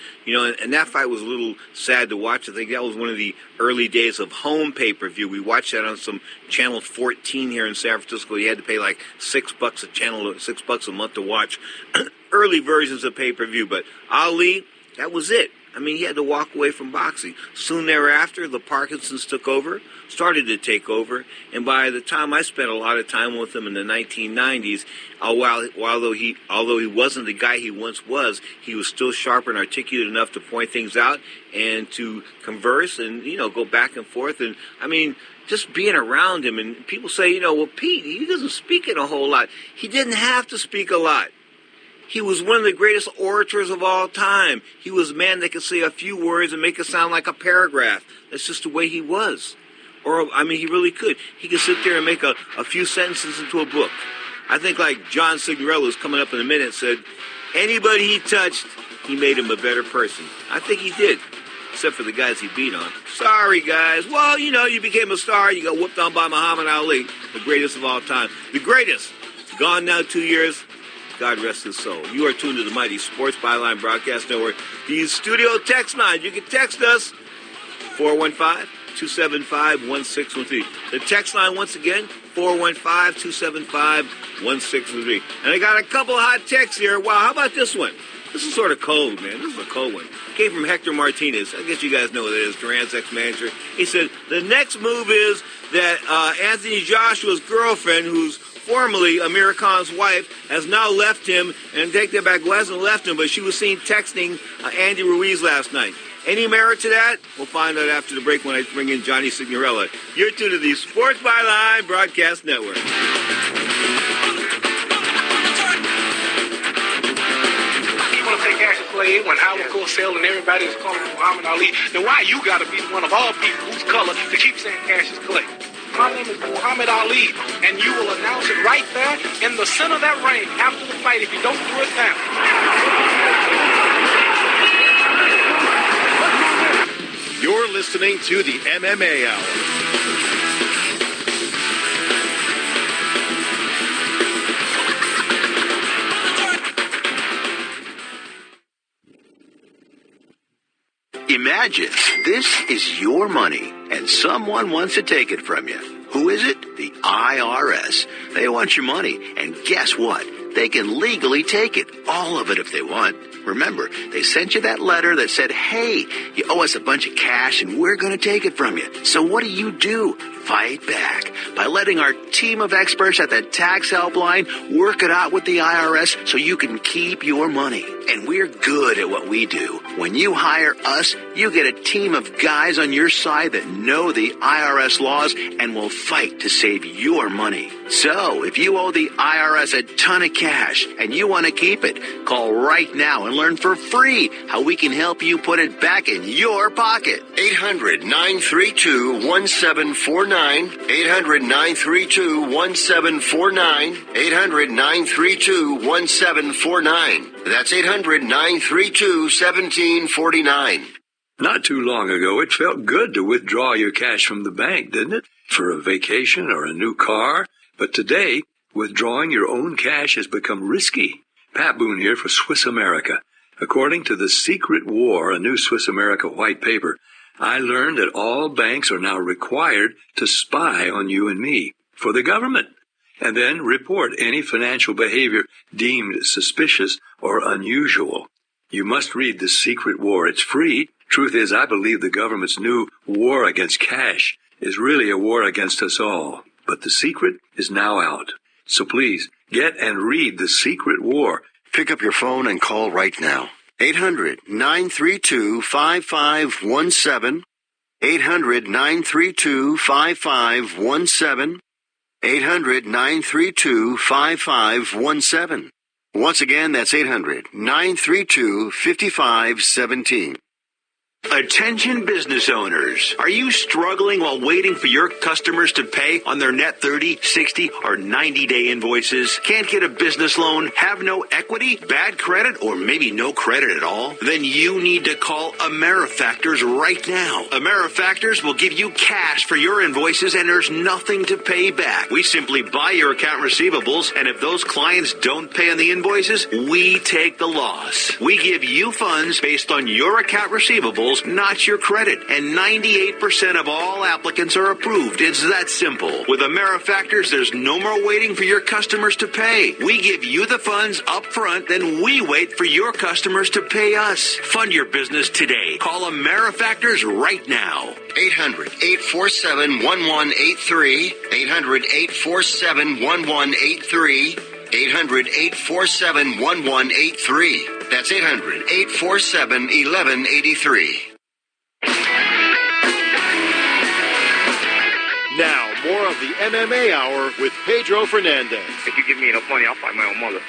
And that fight was a little sad to watch. I think that was one of the early days of home pay-per-view. We watched that on some Channel 14 here in San Francisco. You had to pay like $6 a channel, $6 a month to watch early versions of pay-per-view. But Ali, that was it. I mean, he had to walk away from boxing. Soon thereafter, the Parkinson's took over, started to take over, and by the time I spent a lot of time with him in the 1990s, although he wasn't the guy he once was, he was still sharp and articulate enough to point things out and to converse and, go back and forth. And, I mean, just being around him, and people say, well, Pete, he doesn't speak in a whole lot. He didn't have to speak a lot. He was one of the greatest orators of all time. He was a man that could say a few words and make it sound like a paragraph. That's just the way he was. Or, I mean, he really could. He could sit there and make a few sentences into a book. I think like John Signorello, who's coming up in a minute, said, anybody he touched, he made him a better person. I think he did, except for the guys he beat on. Sorry, guys. Well, you became a star. You got whooped on by Muhammad Ali, the greatest of all time. The greatest. Gone now 2 years. God rest his soul. You are tuned to the mighty Sports Byline Broadcast Network. The studio text line. You can text us, 415-275-1613. The text line, once again, 415-275-1613. And I got a couple of hot texts here. Wow, how about this one? This is sort of cold, man. This is a cold one. Came from Hector Martinez. I guess you guys know who that is, Durant's ex-manager. He said, the next move is that Anthony Joshua's girlfriend, who's formerly Amir Khan's wife, has now left him, and take that back, who hasn't left him, but she was seen texting Andy Ruiz last night. Any merit to that? We'll find out after the break when I bring in Johnny Signorella. You're tuned to the Sports Byline Broadcast Network. You want to take Cassius Clay when Howard Cosell and everybody is calling Muhammad Ali? Then why you got to be one of all people whose color to keep saying Cassius Clay? My name is Muhammad Ali, and you will announce it right there in the center of that ring after the fight if you don't do it now. You're listening to the MMA Hour. Imagine this is your money and someone wants to take it from you. Who is it? The IRS. They want your money, and guess what? They can legally take it, all of it if they want. Remember, they sent you that letter that said, hey, you owe us a bunch of cash and we're going to take it from you. So what do? Fight back by letting our team of experts at the tax helpline work it out with the IRS so you can keep your money. And we're good at what we do. When you hire us, you get a team of guys on your side that know the IRS laws and will fight to save your money. So if you owe the IRS a ton of cash and you want to keep it, call right now and learn for free how we can help you put it back in your pocket. 800-932-1749. 800-932-1749. 800-932-1749. That's 800-932-1749. Not too long ago, it felt good to withdraw your cash from the bank, didn't it? For a vacation or a new car. But today, withdrawing your own cash has become risky. Pat Boone here for Swiss America. According to The Secret War, a new Swiss America white paper, I learned that all banks are now required to spy on you and me for the government, and then report any financial behavior deemed suspicious or unusual. You must read The Secret War. It's free. Truth is, I believe the government's new war against cash is really a war against us all. But The Secret is now out. So please, get and read The Secret War. Pick up your phone and call right now. 800-932-5517. 800-932-5517. 800-932-5517. Once again, that's 800-932-5517. Attention business owners. Are you struggling while waiting for your customers to pay on their net 30, 60, or 90-day invoices? Can't get a business loan? Have no equity? Bad credit? Or maybe no credit at all? Then you need to call AmeriFactors right now. AmeriFactors will give you cash for your invoices and there's nothing to pay back. We simply buy your account receivables, and if those clients don't pay on the invoices, we take the loss. We give you funds based on your account receivables skills, not your credit. And 98% of all applicants are approved. It's that simple. With AmeriFactors, there's no more waiting for your customers to pay. We give you the funds up front, then we wait for your customers to pay us. Fund your business today. Call AmeriFactors right now. 800-847-1183. 800-847-1183. 800-847-1183. That's 800-847-1183. Now, more of the MMA Hour with Pedro Fernandez. If you give me enough money, I'll fight my own mother.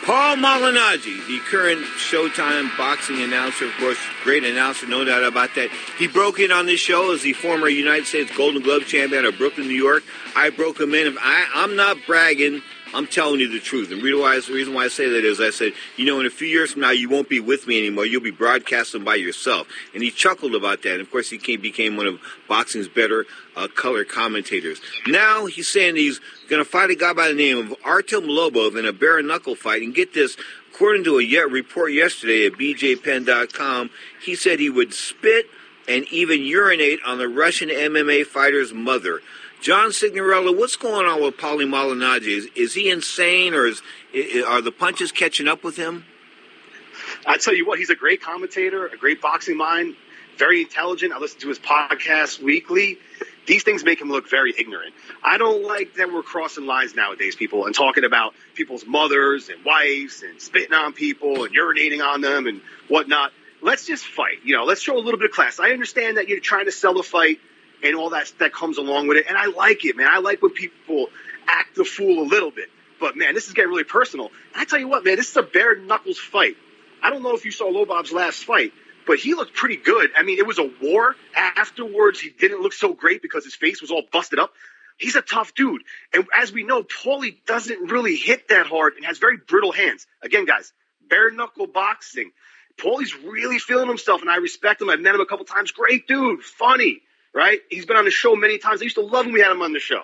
Paul Malignaggi, the current Showtime boxing announcer, of course, great announcer, no doubt about that. He broke in on this show as the former United States Golden Glove champion of Brooklyn, New York. I broke him in. I'm not bragging. I'm telling you the truth. And the reason why I say that is I said, in a few years from now, you won't be with me anymore. You'll be broadcasting by yourself. And he chuckled about that. And, of course, he became one of boxing's better color commentators. Now he's saying he's going to fight a guy by the name of Artem Lobov in a bare-knuckle fight. And get this, according to a report yesterday at BJPenn.com, he said he would spit and even urinate on the Russian MMA fighter's mother. John Signorello, what's going on with Paulie Malignaggi? Is he insane, or are the punches catching up with him? I tell you what, he's a great commentator, a great boxing mind, very intelligent. I listen to his podcast weekly. These things make him look very ignorant. I don't like that we're crossing lines nowadays, people, and talking about people's mothers and wives and spitting on people and urinating on them and whatnot. Let's just fight. Let's show a little bit of class. I understand that you're trying to sell a fight and all that comes along with it. And I like it, man. I like when people act the fool a little bit. But, man, this is getting really personal. And I tell you what, man, this is a bare-knuckles fight. I don't know if you saw Lobov's last fight, but he looked pretty good. I mean, it was a war. Afterwards, he didn't look so great because his face was all busted up. He's a tough dude. And as we know, Paulie doesn't really hit that hard and has very brittle hands. Again, guys, bare-knuckle boxing. Paulie's really feeling himself, and I respect him. I've met him a couple times. Great dude. Funny. Right? He's been on the show many times. I used to love when we had him on the show.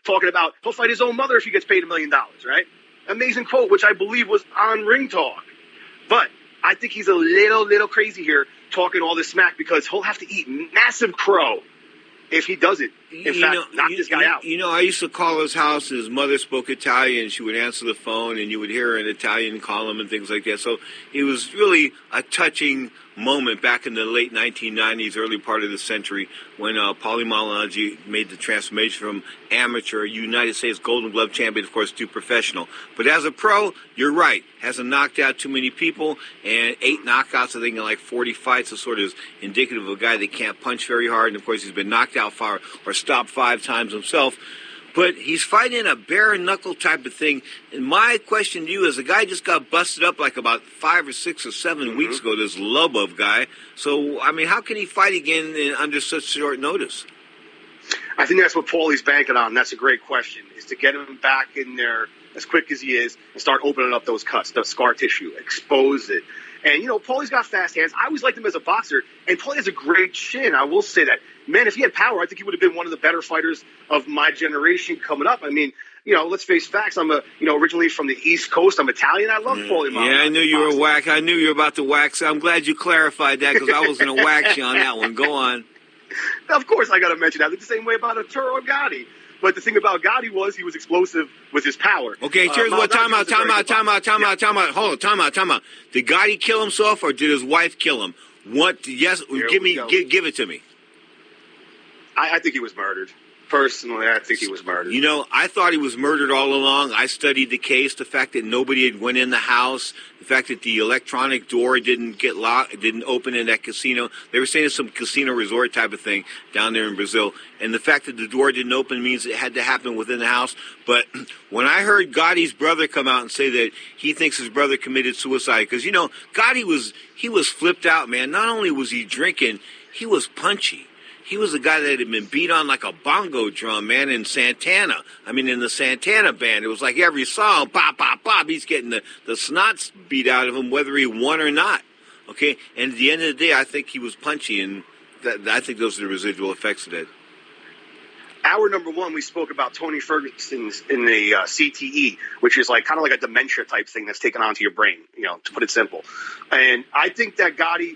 Talking about he'll fight his own mother if he gets paid $1 million, right? Amazing quote, which I believe was on Ring Talk. But I think he's a little crazy here talking all this smack because he'll have to eat massive crow if he doesn't, in fact, knock this guy out. I used to call his house, and his mother spoke Italian. She would answer the phone, and you would hear her in Italian call him and things like that. So it was really a touching moment back in the late 1990s, early part of the century, when Paulie Malignaggi made the transformation from amateur, United States Golden Glove champion, of course, to professional. But as a pro, you're right, hasn't knocked out too many people, and 8 knockouts, I think, in like 40 fights is sort of indicative of a guy that can't punch very hard. And, of course, he's been knocked out or stopped 5 times himself. But he's fighting a bare-knuckle type of thing. And my question to you is, the guy just got busted up like about 5 or 6 or 7 weeks ago, this Lobov guy. So, I mean, how can he fight again under such short notice? I think that's what Paulie's banking on. That's a great question, is to get him back in there as quick as he is and start opening up those cuts, the scar tissue, expose it. And, Paulie's got fast hands. I always liked him as a boxer, and Paulie has a great chin. I will say that. Man, if he had power, I think he would have been one of the better fighters of my generation coming up. I mean, let's face facts. I'm originally from the East Coast. I'm Italian. I love Paulie Malignaggi. Yeah, I knew you were whack. I knew you were about to wax. I'm glad you clarified that because I was going to wax you on that one. Go on. Of course, I got to mention that. It's the same way about Arturo Gatti. But the thing about Gatti was he was explosive with his power. Okay, here's what. Time out. Hold on, time out. Did Gatti kill himself or did his wife kill him? What? Yes, give it to me. I think he was murdered. Personally, I think he was murdered. I thought he was murdered all along. I studied the case, the fact that nobody had went in the house, the fact that the electronic door didn't get locked, didn't open in that casino. They were saying it's some casino resort type of thing down there in Brazil. And the fact that the door didn't open means it had to happen within the house. But when I heard Gotti's brother come out and say that he thinks his brother committed suicide, because, Gotti was flipped out, man. Not only was he drinking, he was punchy. He was a guy that had been beat on like a bongo drum, man, in Santana. I mean, in the Santana band. It was like every song, pop, pop, pop, he's getting the snots beat out of him, whether he won or not. Okay? And at the end of the day, I think he was punchy, and I think those are the residual effects of that. Hour number 1, we spoke about Tony Ferguson's in the CTE, which is kind of like a dementia type thing that's taken onto your brain, to put it simple. And I think that Gotti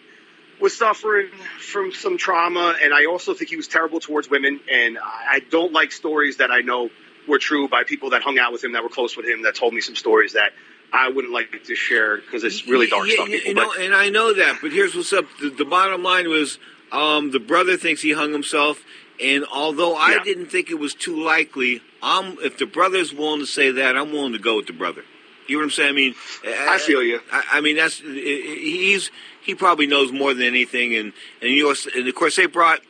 was suffering from some trauma, and I also think he was terrible towards women. And I don't like stories that I know were true by people that hung out with him, that were close with him, that told me some stories that I wouldn't like to share because it's really dark stuff. And I know that, but here's what's up. The bottom line was the brother thinks he hung himself, and although I didn't think it was too likely, if the brother's willing to say that, I'm willing to go with the brother. You know what I'm saying? I mean, I feel you. I mean, he probably knows more than anything, and of course they brought.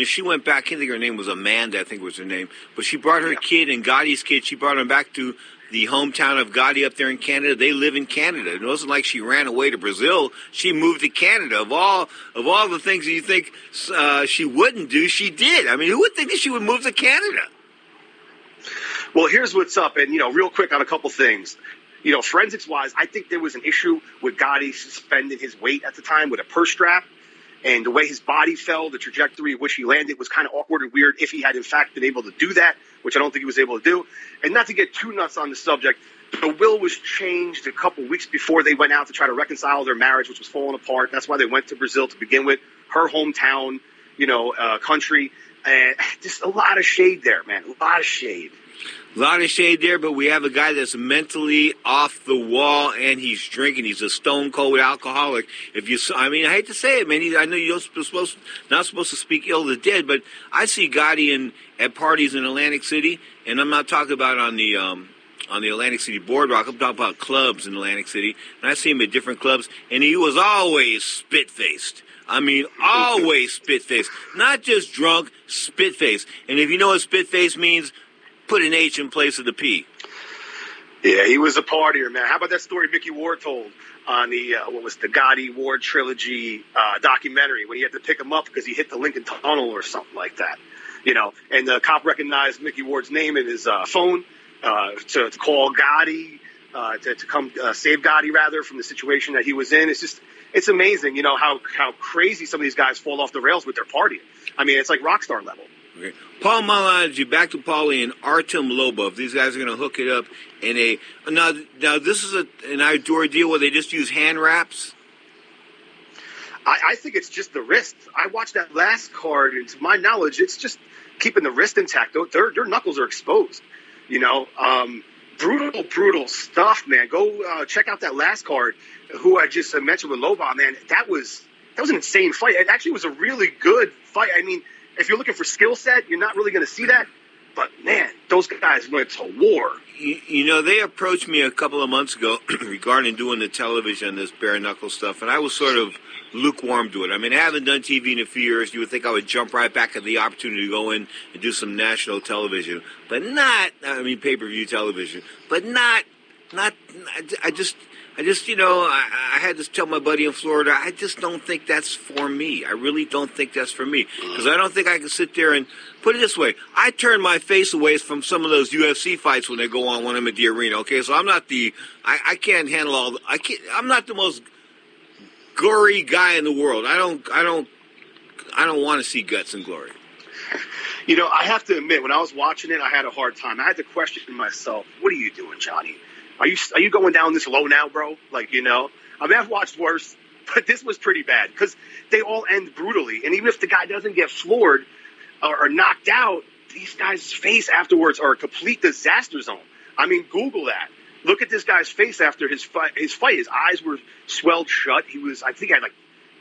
She went back. I think her name was Amanda. I think was her name. But she brought her kid and Gotti's kid. She brought them back to the hometown of Gotti up there in Canada. They live in Canada. It wasn't like she ran away to Brazil. She moved to Canada. Of all the things that you think she wouldn't do, she did. I mean, who would think that she would move to Canada? Well, here's what's up, and real quick on a couple things. Forensics-wise, I think there was an issue with Gotti suspending his weight at the time with a purse strap. And the way his body fell, the trajectory of which he landed was kind of awkward and weird if he had, in fact, been able to do that, which I don't think he was able to do. And not to get too nuts on the subject, the will was changed a couple weeks before they went out to try to reconcile their marriage, which was falling apart. That's why they went to Brazil to begin with, her hometown, country. And just a lot of shade there, man, a lot of shade. A lot of shade there, but we have a guy that's mentally off the wall, and he's drinking. He's a stone cold alcoholic. I hate to say it, man. I know you're not supposed to speak ill of the dead, but I see Gotti at parties in Atlantic City, and I'm not talking about on the Atlantic City boardwalk. I'm talking about clubs in Atlantic City, and I see him at different clubs, and he was always spit-faced. I mean, always spit-faced. Not just drunk, spit-faced. And if you know what spit-faced means, put an H in place of the P. Yeah, he was a partier, man. How about that story Mickey Ward told on the Gotti Ward trilogy documentary when he had to pick him up because he hit the Lincoln Tunnel or something like that, And the cop recognized Mickey Ward's name in his phone to call Gotti to come save Gotti rather from the situation that he was in. It's amazing, how crazy some of these guys fall off the rails with their partying. I mean, it's like rock star level. Okay. Paul Malignaggi, back to Paulie and Artem Lobov. These guys are going to hook it up in now this is an outdoor deal where they just use hand wraps? I think it's just the wrist. I watched that last card, and to my knowledge, it's just keeping the wrist intact. Their knuckles are exposed, Brutal stuff, man. Go check out that last card, who I just mentioned with Lobov, man. That was an insane fight. It actually was a really good fight. I mean, if you're looking for skill set, you're not really going to see that. But, man, those guys went to war. They approached me a couple of months ago regarding doing the television, this bare-knuckle stuff, and I was sort of lukewarm to it. I mean, I haven't done TV in a few years. You would think I would jump right back at the opportunity to go in and do some national television, but pay-per-view television, but not I had to tell my buddy in Florida, I just don't think that's for me. I really don't think that's for me. Because I don't think I can sit there and, put it this way, I turn my face away from some of those UFC fights when they go on when I'm at the arena, okay? So I'm not I can't handle I'm not the most gory guy in the world. I don't want to see guts and glory. I have to admit, when I was watching it, I had a hard time. I had to question myself, what are you doing, Johnny? Are you going down this low now, bro? I've watched worse, but this was pretty bad because they all end brutally. And even if the guy doesn't get floored or knocked out, these guys' face afterwards are a complete disaster zone. I mean, Google that. Look at this guy's face after his fight. His eyes were swelled shut. I think he had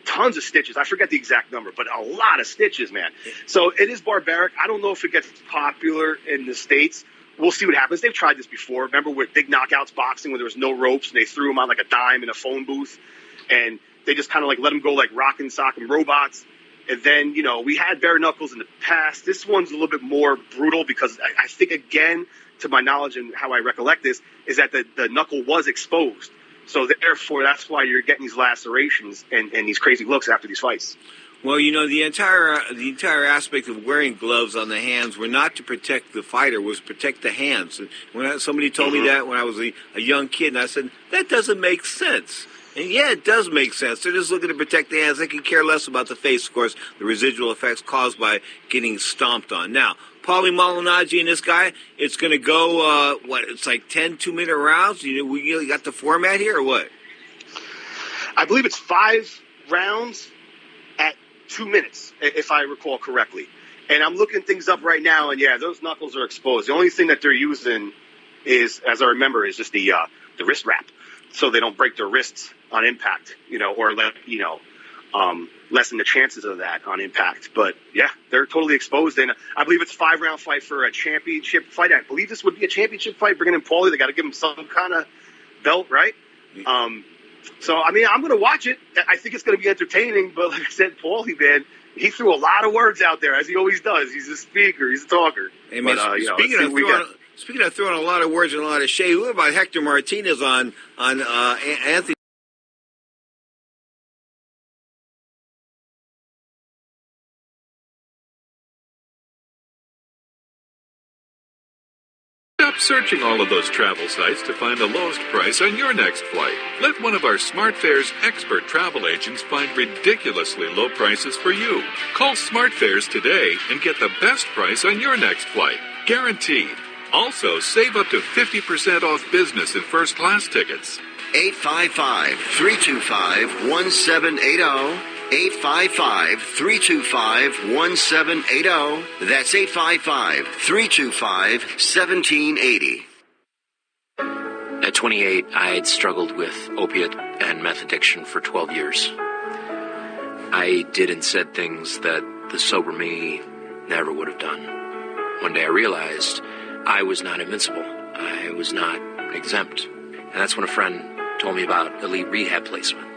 tons of stitches. I forget the exact number, but a lot of stitches, man. So it is barbaric. I don't know if it gets popular in the States. We'll see what happens. They've tried this before. Remember with Big Knockouts boxing when there was no ropes and they threw him on like a dime in a phone booth and they just kind of let him go like rock and sock and robots. And then, we had bare knuckles in the past. This one's a little bit more brutal because I think, again, to my knowledge and how I recollect this, is that the knuckle was exposed. So therefore, that's why you're getting these lacerations and these crazy looks after these fights. Well, the entire aspect of wearing gloves on the hands were not to protect the fighter, was to protect the hands. And when somebody told me that when I was a young kid, and I said, that doesn't make sense. And yeah, it does make sense. They're just looking to protect the hands. They can care less about the face, of course, the residual effects caused by getting stomped on. Now, Paulie Malignaggi and this guy, it's going to go, it's like 10 two-minute rounds? We got the format here or what? I believe it's 5 rounds. 2 minutes, if I recall correctly. And I'm looking things up right now, and yeah, those knuckles are exposed. The only thing that they're using is, as I remember, is just the wrist wrap, so they don't break their wrists on impact, or lessen the chances of that on impact. But yeah, they're totally exposed, and I believe it's a 5-round fight for a championship fight. I believe this would be a championship fight. Bringing in Paulie, they got to give him some kind of belt, right? So I mean, I'm going to watch it. I think it's going to be entertaining. But like I said, Paulie, man, he threw a lot of words out there, as he always does. He's a speaker. He's a talker. Hey, man, speaking of throwing a lot of words and a lot of shade, what about Hector Martinez on Anthony? Stop searching all of those travel sites to find the lowest price on your next flight. Let one of our SmartFares expert travel agents find ridiculously low prices for you. Call SmartFares today and get the best price on your next flight. Guaranteed. Also, save up to 50% off business and first class tickets. 855-325-1780. 855-325-1780. That's 855-325-1780. At 28, I had struggled with opiate and meth addiction for 12 years. I did and said things that the sober me never would have done. One day I realized I was not invincible. I was not exempt. And that's when a friend told me about elite rehab placement.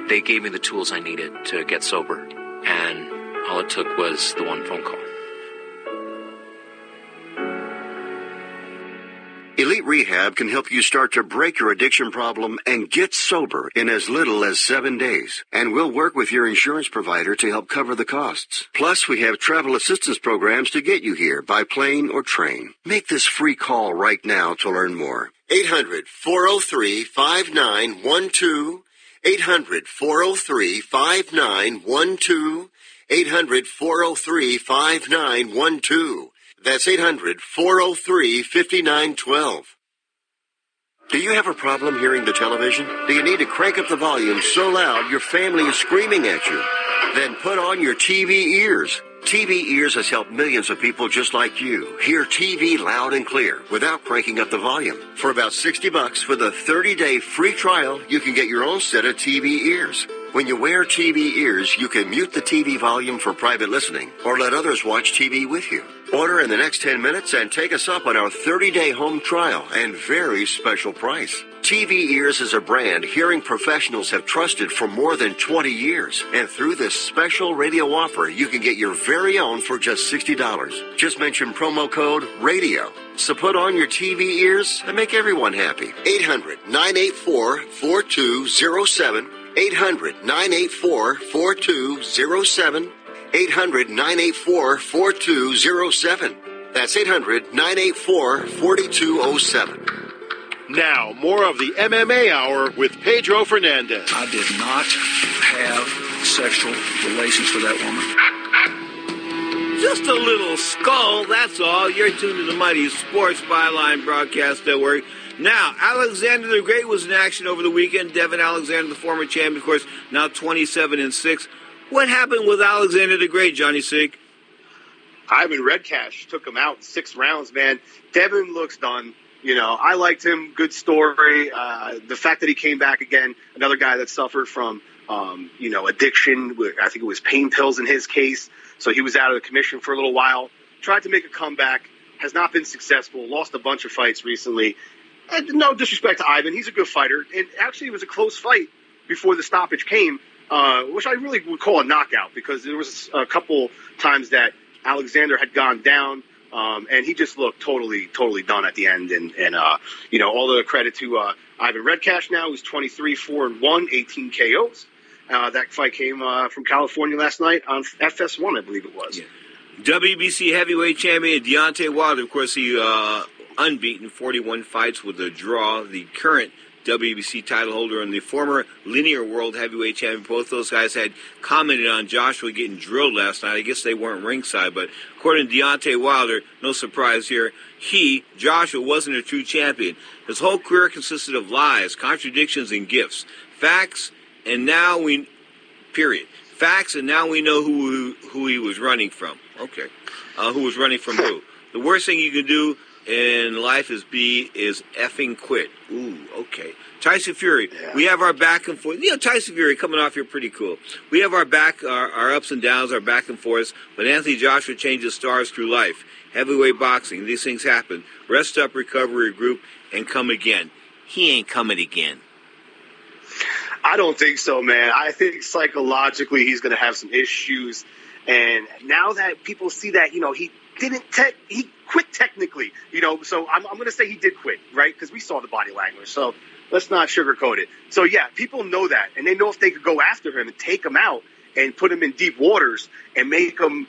They gave me the tools I needed to get sober, and all it took was the one phone call. Elite Rehab can help you start to break your addiction problem and get sober in as little as 7 days. And we'll work with your insurance provider to help cover the costs. Plus, we have travel assistance programs to get you here by plane or train. Make this free call right now to learn more. 800-403-5912. 800-403-5912. 800-403-5912. That's 800-403-5912. Do you have a problem hearing the television? Do you need to crank up the volume so loud your family is screaming at you? Then put on your TV ears. TV Ears has helped millions of people just like you hear TV loud and clear without cranking up the volume. For about $60 with a 30-day free trial, you can get your own set of TV Ears. When you wear TV Ears, you can mute the TV volume for private listening or let others watch TV with you. Order in the next 10 minutes and take us up on our 30-day home trial and very special price. TV Ears is a brand hearing professionals have trusted for more than 20 years. And through this special radio offer, you can get your very own for just $60. Just mention promo code RADIO. So put on your TV ears and make everyone happy. 800-984-4207. 800-984-4207. 800-984-4207. That's 800-984-4207. Now, more of the MMA Hour with Pedro Fernandez. I did not have sexual relations with that woman. Just a little skull, that's all. You're tuned to the Mighty Sports Byline Broadcast Network. Now, Alexander the Great was in action over the weekend. Devin Alexander, the former champion, of course, now 27-6. What happened with Alexander the Great, Johnny Sig? Ivan Redcash took him out in 6 rounds, man. Devin looks done. You know, I liked him. Good story. The fact that he came back again, another guy that suffered from, addiction. I think it was pain pills in his case. So he was out of the commission for a little while. Tried to make a comeback. Has not been successful. Lost a bunch of fights recently. And no disrespect to Ivan. He's a good fighter. And actually, it was a close fight before the stoppage came, which I really would call a knockout because there was a couple times that Alexander had gone down. And he just looked totally done at the end. And all the credit to Ivan Redcash now, who's 23-4-1, 18 KOs. That fight came from California last night on FS1, I believe it was. Yeah. WBC heavyweight champion Deontay Wilder, of course, he unbeaten, 41 fights with a draw. The current WBC title holder and the former linear world heavyweight champion. Both those guys had commented on Joshua getting drilled last night. I guess they weren't ringside, but according to Deontay Wilder, no surprise here, Joshua, wasn't a true champion. His whole career consisted of lies, contradictions, and gifts. Facts Facts, and now we know who he was running from. Okay. Who was running from who? The worst thing you can do in life is effing quit. Ooh, okay. Tyson Fury, we have our back and forth. Tyson Fury coming off here pretty cool. We have our ups and downs, our back and forths, but Anthony Joshua changes stars through life. Heavyweight boxing, these things happen. Rest up, recover, regroup, and come again. He ain't coming again. I don't think so, man. I think psychologically he's going to have some issues. And now that people see that, he he quit technically, so I'm going to say he did quit, right? Because we saw the body language. So let's not sugarcoat it. So, yeah, people know that. And they know if they could go after him and take him out and put him in deep waters and make him,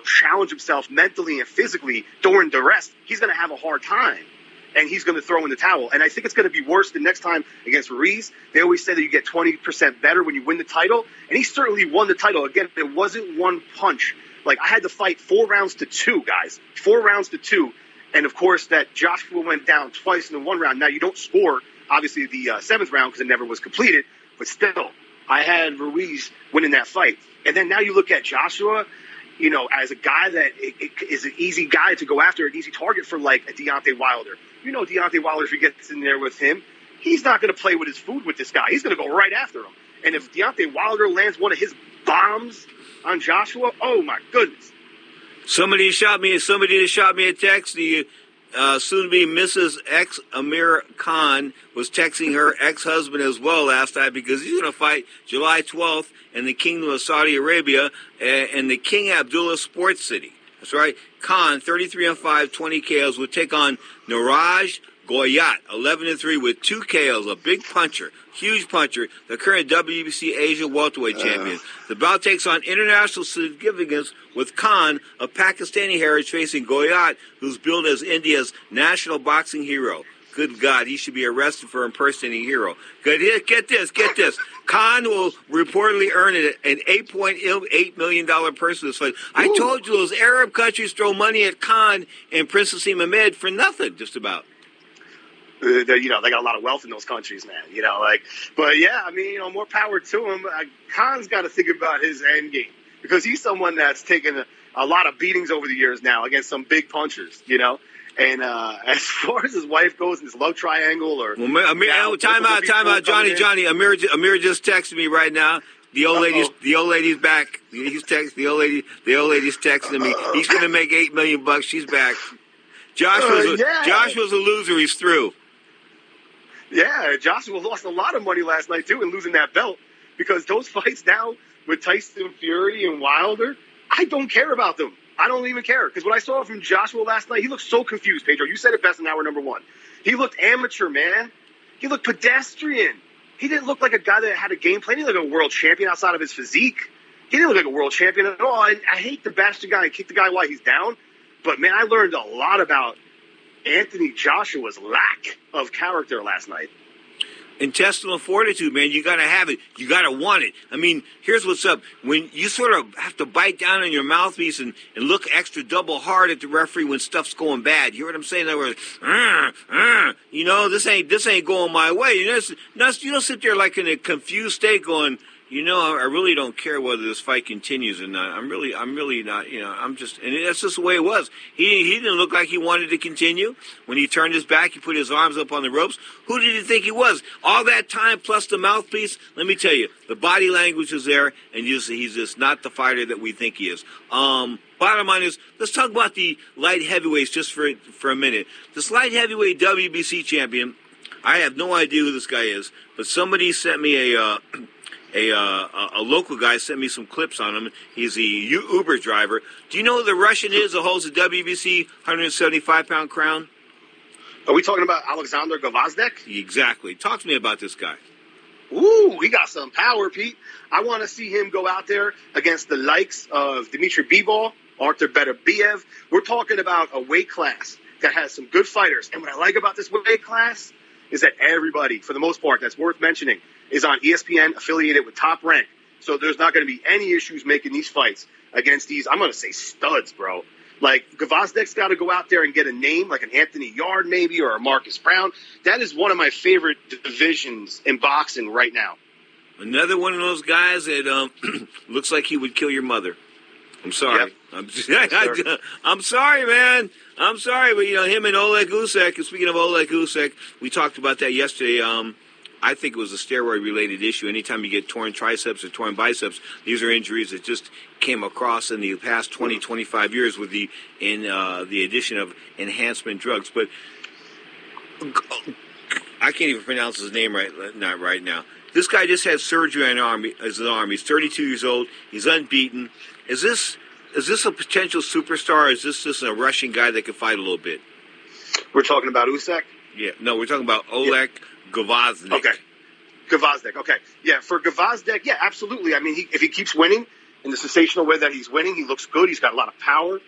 challenge himself mentally and physically during duress, he's going to have a hard time. And he's going to throw in the towel. And I think it's going to be worse the next time against Ruiz. They always say that you get 20% better when you win the title. And he certainly won the title. Again, it wasn't one punch. Like, I had to fight 4 rounds to 2, guys. 4 rounds to 2. And, of course, that Joshua went down twice in the 1 round. Now, you don't score, obviously, the 7th round because it never was completed. But still, I had Ruiz winning that fight. And then now you look at Joshua, as a guy that is an easy guy to go after, an easy target for, like, a Deontay Wilder. Deontay Wilder, if he gets in there with him, he's not going to play with his food with this guy. He's going to go right after him. And if Deontay Wilder lands one of his bombs on Joshua, oh, my goodness. Somebody shot me a text. The soon-to-be Mrs. X Amir Khan was texting her ex-husband as well last night because he's going to fight July 12th in the Kingdom of Saudi Arabia in the King Abdullah Sports City. That's right. Khan, 33-5, 20 KOs, would take on Niraj Goyat, 11-3 with 2 KOs, a big puncher, huge puncher, the current WBC Asia welterweight champion. The bout takes on international significance with Khan, a Pakistani heritage, facing Goyat, who's billed as India's national boxing hero. Good God, he should be arrested for impersonating a hero. Get this. Khan will reportedly earn an $8.8 million purse fight. I told you those Arab countries throw money at Khan and Princess Mohammed for nothing, just about. They got a lot of wealth in those countries, man. But yeah, I mean, more power to him. Khan's got to think about his end game because he's someone that's taken a lot of beatings over the years now against some big punchers, And as far as his wife goes in this love triangle, or time out, Johnny. Amir just texted me right now. The old lady's back. He's texting the old lady's texting me. He's going to make $8 million. She's back. Joshua's a loser. He's through. Yeah, Joshua lost a lot of money last night too in losing that belt because those fights now with Tyson Fury and Wilder, I don't care about them. I don't even care because what I saw from Joshua last night, he looked so confused, Pedro. You said it best in hour number 1. He looked amateur, man. He looked pedestrian. He didn't look like a guy that had a game plan. He didn't look like a world champion outside of his physique. He didn't look like a world champion at all. I hate to bash the guy and kick the guy while he's down, but, man, I learned a lot about Anthony Joshua's lack of character last night. Intestinal fortitude, man. You got to have it. You got to want it. I mean, here's what's up. When you sort of have to bite down on your mouthpiece and look extra double hard at the referee when stuff's going bad. You hear what I'm saying? In other words, this ain't going my way. You don't sit there like in a confused state going, I really don't care whether this fight continues or not. I'm really not, and that's just the way it was. He didn't look like he wanted to continue. When he turned his back, he put his arms up on the ropes. Who did he think he was? All that time plus the mouthpiece, let me tell you, the body language is there, and he's just not the fighter that we think he is. Bottom line is, let's talk about the light heavyweights just for a minute. This light heavyweight WBC champion, I have no idea who this guy is, but somebody sent me a local guy sent me some clips on him. He's a Uber driver. Do you know who the Russian is that holds the WBC 175-pound crown? Are we talking about Alexander Gvozdyk? Exactly. Talk to me about this guy. Ooh, he got some power, Pete. I want to see him go out there against the likes of Dmitry Bivol, Artur Beterbiev. We're talking about a weight class that has some good fighters. And what I like about this weight class is that everybody, for the most part, that's worth mentioning, is on ESPN, affiliated with Top Rank. So there's not going to be any issues making these fights against these, I'm going to say studs, bro. Like, Gvozdyk's got to go out there and get a name, like an Anthony Yard maybe, or a Marcus Brown. That is one of my favorite divisions in boxing right now. Another one of those guys that Looks like he would kill your mother. I'm sorry. Yep. I'm sorry, man. I'm sorry, but him and Oleg Usyk. Speaking of Oleg Usyk, we talked about that yesterday. I think it was a steroid-related issue. Anytime you get torn triceps or torn biceps, these are injuries that just came across in the past 20, 25 years with the addition of enhancement drugs. But I can't even pronounce his name not right now. This guy just had surgery on his arm. He's 32 years old. He's unbeaten. Is this a potential superstar? Or is this just a Russian guy that can fight a little bit? We're talking about Usyk? Yeah. No, we're talking about Oleg Gvozdyk. Okay. Gvozdyk. Okay. Yeah, for Gvozdyk, yeah, absolutely. I mean, if he keeps winning in the sensational way that he's winning, he looks good. He's got a lot of power,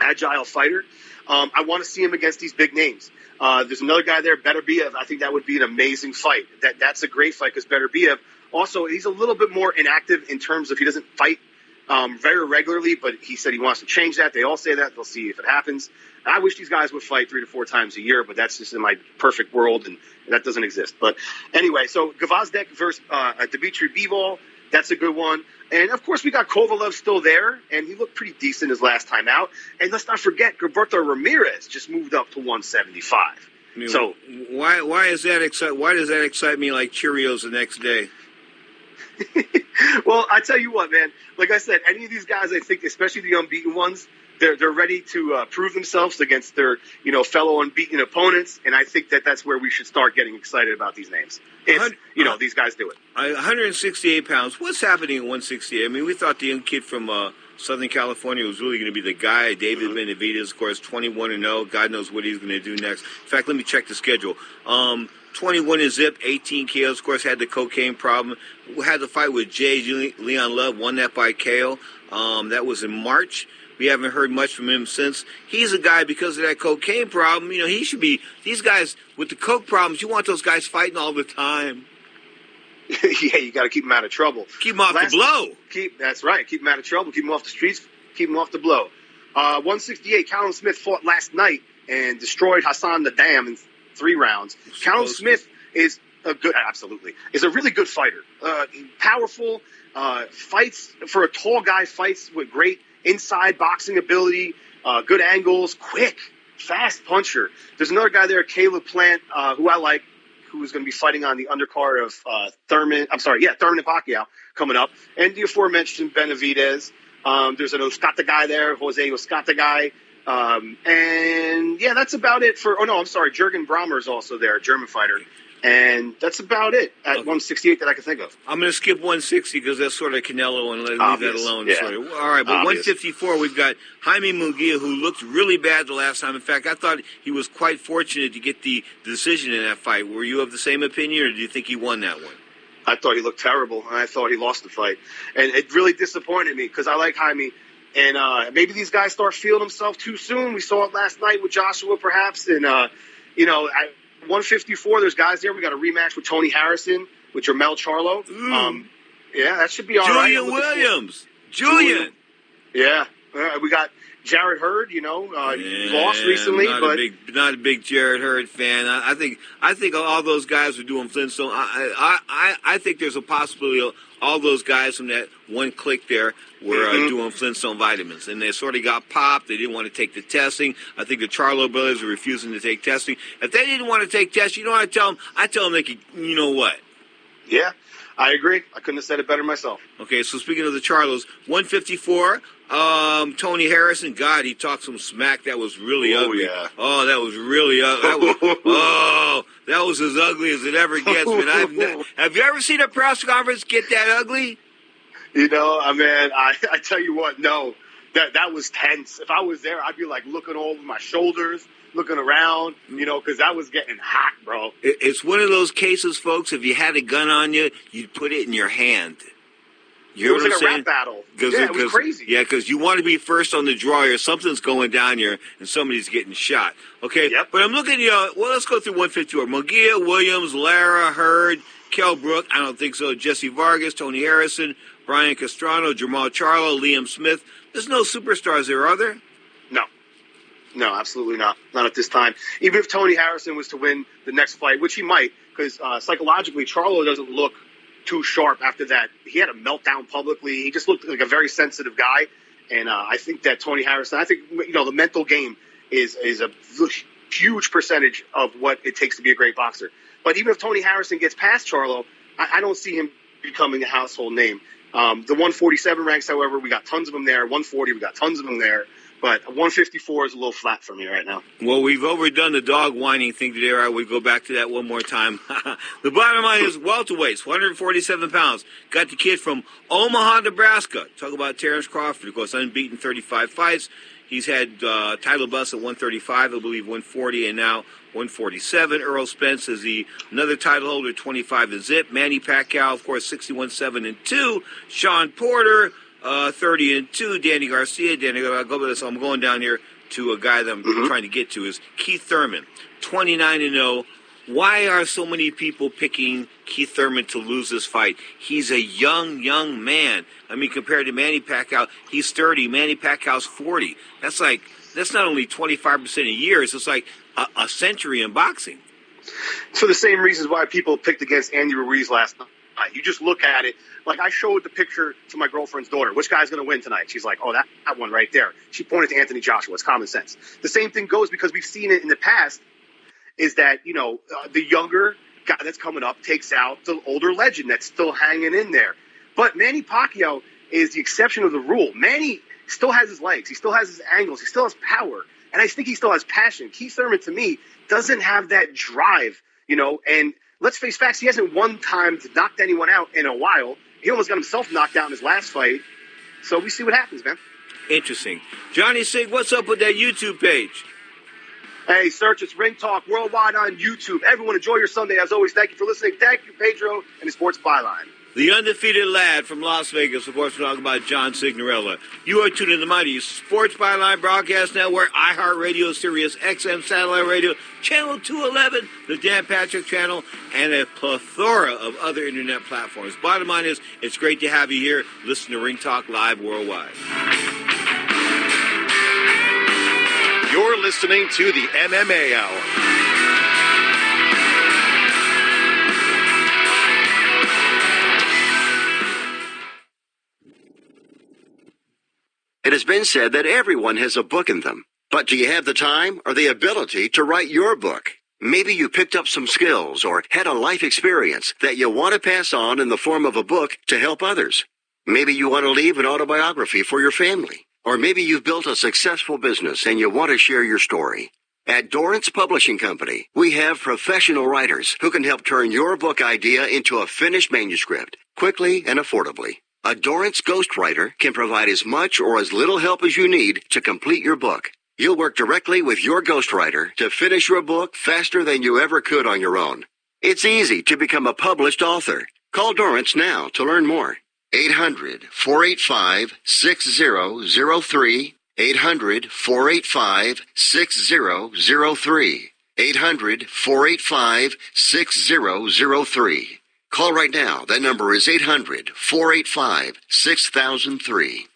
agile fighter. I want to see him against these big names. There's another guy there, Beterbiev. I think that would be an amazing fight. That's a great fight because Beterbiev, also, he's a little bit more inactive in terms of he doesn't fight very regularly, but he said he wants to change that. They all say that. They'll see if it happens. I wish these guys would fight 3 to 4 times a year, but that's just in my perfect world, and that doesn't exist. But anyway, so Gvozdyk versus Dmitry Bivol, that's a good one. And, of course, we got Kovalev still there, and he looked pretty decent his last time out. And let's not forget, Gilberto Ramirez just moved up to 175. I mean, so why does that excite me like Cheerios the next day? Well, I tell you what, man. Like I said, any of these guys, I think, especially the unbeaten ones, they're ready to prove themselves against their fellow unbeaten opponents, and I think that's where we should start getting excited about these names. If these guys do it. 168 pounds. What's happening at 168? I mean, we thought the young kid from Southern California was really going to be the guy. David Benavidez, of course, 21-0. God knows what he's going to do next. In fact, let me check the schedule. 21 in zip, 18 KOs. Of course, had the cocaine problem. We had the fight with Leon Love, won that by KO. That was in March. We haven't heard much from him since. He's a guy, because of that cocaine problem, he should be, these guys with the coke problems, you want those guys fighting all the time. Yeah, you got to keep them out of trouble. Keep them off the blow. That's right. Keep them out of trouble. Keep them off the streets. Keep them off the blow. 168, Callum Smith fought last night and destroyed Hassan Nadam in 3 rounds. Callum Smith is a really good fighter. Powerful, fights for a tall guy, fights with great inside boxing ability, good angles, quick, fast puncher. There's another guy there, Caleb Plant, who I like, who's going to be fighting on the undercard of Thurman and Pacquiao coming up. And the aforementioned Benavidez. There's an Oscata guy there, Jose Oscata guy. And yeah, that's about it Jürgen Brammer is also there, a German fighter. And that's about it at 168 that I can think of. I'm going to skip 160 because that's sort of Canelo and leave that alone. Yeah. All right, but 154, we've got Jaime Munguia, who looked really bad the last time. In fact, I thought he was quite fortunate to get the decision in that fight. Were you of the same opinion, or do you think he won that one? I thought he looked terrible, and I thought he lost the fight. And it really disappointed me because I like Jaime. And maybe these guys start feeling themselves too soon. We saw it last night with Joshua, perhaps. And, 154, there's guys there. We got a rematch with Tony Harrison, with Jermell Charlo. Yeah, that should be all right. Julian Williams. Julian. Yeah. We got Jared Hurd, lost recently. Not a big Jared Hurd fan. I think all those guys are doing Flintstone. I think there's a possibility of all those guys from that one clique there were doing Flintstone vitamins, and they sort of got popped. They didn't want to take the testing. I think the Charlo brothers are refusing to take testing. If they didn't want to take testing, you know what I tell them? I tell them they could, you know what? Yeah, I agree. I couldn't have said it better myself. Okay, so speaking of the Charlos, 154, Tony Harrison, God, he talked some smack. That was really ugly. Yeah. Oh, that was really ugly. That was as ugly as it ever gets, man. Have you ever seen a press conference get that ugly? I tell you what, no. That was tense. If I was there, I'd be like looking over my shoulders, looking around, because that was getting hot, bro. It's one of those cases, folks, if you had a gun on you, you'd put it in your hand. It was like a rap battle. It was crazy. Yeah, because you want to be first on the draw here. Something's going down here, and somebody's getting shot. Okay? Yep. But I'm looking, let's go through 154. Munguia, Williams, Lara, Hurd, Kell Brook, I don't think so, Jesse Vargas, Tony Harrison, Brian Castrano, Jermall Charlo, Liam Smith. There's no superstars there, are there? No, absolutely not. Not at this time. Even if Tony Harrison was to win the next fight, which he might, because psychologically, Charlo doesn't look too sharp after that. He had a meltdown publicly. He just looked like a very sensitive guy. And I think that Tony Harrison, I think, the mental game is a huge percentage of what it takes to be a great boxer. But even if Tony Harrison gets past Charlo, I don't see him becoming a household name. The 147 ranks, however, we got tons of them there. 140, we got tons of them there. But 154 is a little flat for me right now. Well, we've overdone the dog whining thing today. All right, we go back to that one more time. The bottom line is welterweights, 147 pounds. Got the kid from Omaha, Nebraska. Talk about Terrence Crawford, of course, unbeaten 35 fights. He's had title busts at 135, I believe 140, and now 147. Earl Spence is another title holder, 25 and zip. Manny Pacquiao, of course, 61-7-2. Sean Porter, 30-2. Danny Garcia. I'm going down here to a guy that I'm trying to get to is Keith Thurman, 29-0. Why are so many people picking Keith Thurman to lose this fight? He's a young man. I mean, compared to Manny Pacquiao, he's 30. Manny Pacquiao's 40. That's not only 25% of years. It's like a century in boxing. It's for the same reasons why people picked against Andy Ruiz last night. You just look at it. Like, I showed the picture to my girlfriend's daughter. Which guy's going to win tonight? She's like, oh, that one right there. She pointed to Anthony Joshua. It's common sense. The same thing goes because we've seen it in the past, is that, the younger guy that's coming up takes out the older legend that's still hanging in there. But Manny Pacquiao is the exception of the rule. Manny still has his legs. He still has his angles. He still has power. And I think he still has passion. Keith Thurman, to me, doesn't have that drive, and let's face facts. He hasn't one time to knock anyone out in a while. He almost got himself knocked out in his last fight. So we see what happens, man. Interesting. Johnny Sig, what's up with that YouTube page? Hey, search it's Ring Talk Worldwide on YouTube. Everyone enjoy your Sunday. As always, thank you for listening. Thank you, Pedro, and the Sports Byline. The undefeated lad from Las Vegas, of course, we're talking about John Signorella. You are tuned in to Mighty Sports Byline Broadcast Network, iHeartRadio, Sirius XM Satellite Radio, Channel 211, the Dan Patrick Channel, and a plethora of other internet platforms. Bottom line is, it's great to have you here. Listen to Ring Talk live worldwide. You're listening to the MMA Hour. It has been said that everyone has a book in them. But do you have the time or the ability to write your book? Maybe you picked up some skills or had a life experience that you want to pass on in the form of a book to help others. Maybe you want to leave an autobiography for your family. Or maybe you've built a successful business and you want to share your story. At Dorrance Publishing Company, we have professional writers who can help turn your book idea into a finished manuscript quickly and affordably. A Dorrance ghostwriter can provide as much or as little help as you need to complete your book. You'll work directly with your ghostwriter to finish your book faster than you ever could on your own. It's easy to become a published author. Call Dorrance now to learn more. 800-485-6003. 800-485-6003. 800-485-6003. Call right now. That number is 800-485-6003.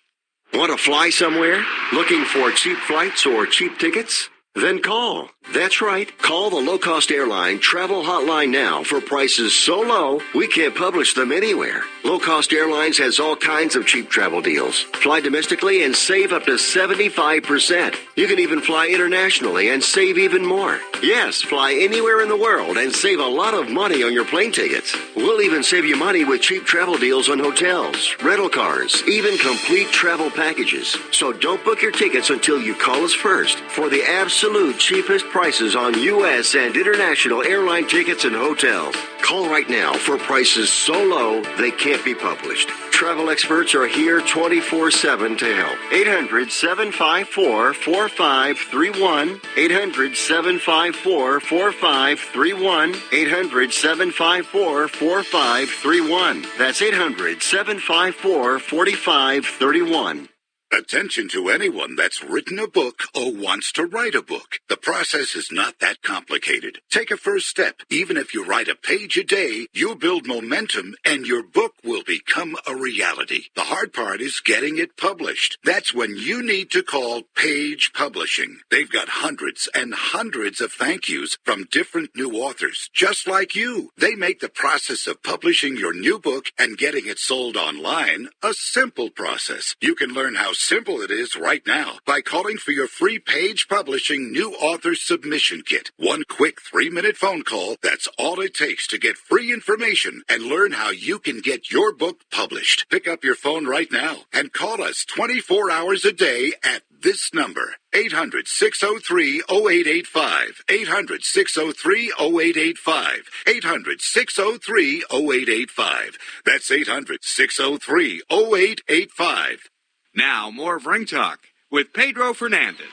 Want to fly somewhere? Looking for cheap flights or cheap tickets? Then call. That's right. Call the low-cost airline travel hotline now for prices so low we can't publish them anywhere. Low-cost airlines has all kinds of cheap travel deals. Fly domestically and save up to 75%. You can even fly internationally and save even more. Yes, fly anywhere in the world and save a lot of money on your plane tickets. We'll even save you money with cheap travel deals on hotels, rental cars, even complete travel packages. So don't book your tickets until you call us first for the absolute cheapest prices on U.S. and international airline tickets and hotels. Call right now for prices so low they can't be published. Travel experts are here 24/7 to help. 800-754-4531. 800-754-4531. 800-754-4531. That's 800-754-4531. Attention to anyone that's written a book or wants to write a book. The process is not that complicated. Take a first step. Even if you write a page a day, you'll build momentum and your book will become a reality. The hard part is getting it published. That's when you need to call Page Publishing. They've got hundreds and hundreds of thank yous from different new authors, just like you. They make the process of publishing your new book and getting it sold online a simple process. You can learn how simple it is right now by calling for your free Page Publishing New Author Submission Kit. One quick 3-minute phone call, that's all it takes to get free information and learn how you can get your book published. Pick up your phone right now and call us 24 hours a day at this number, 800-603-0885, 800-603-0885, 800-603-0885. That's 800-603-0885. Now, more of Ring Talk with Pedro Fernandez.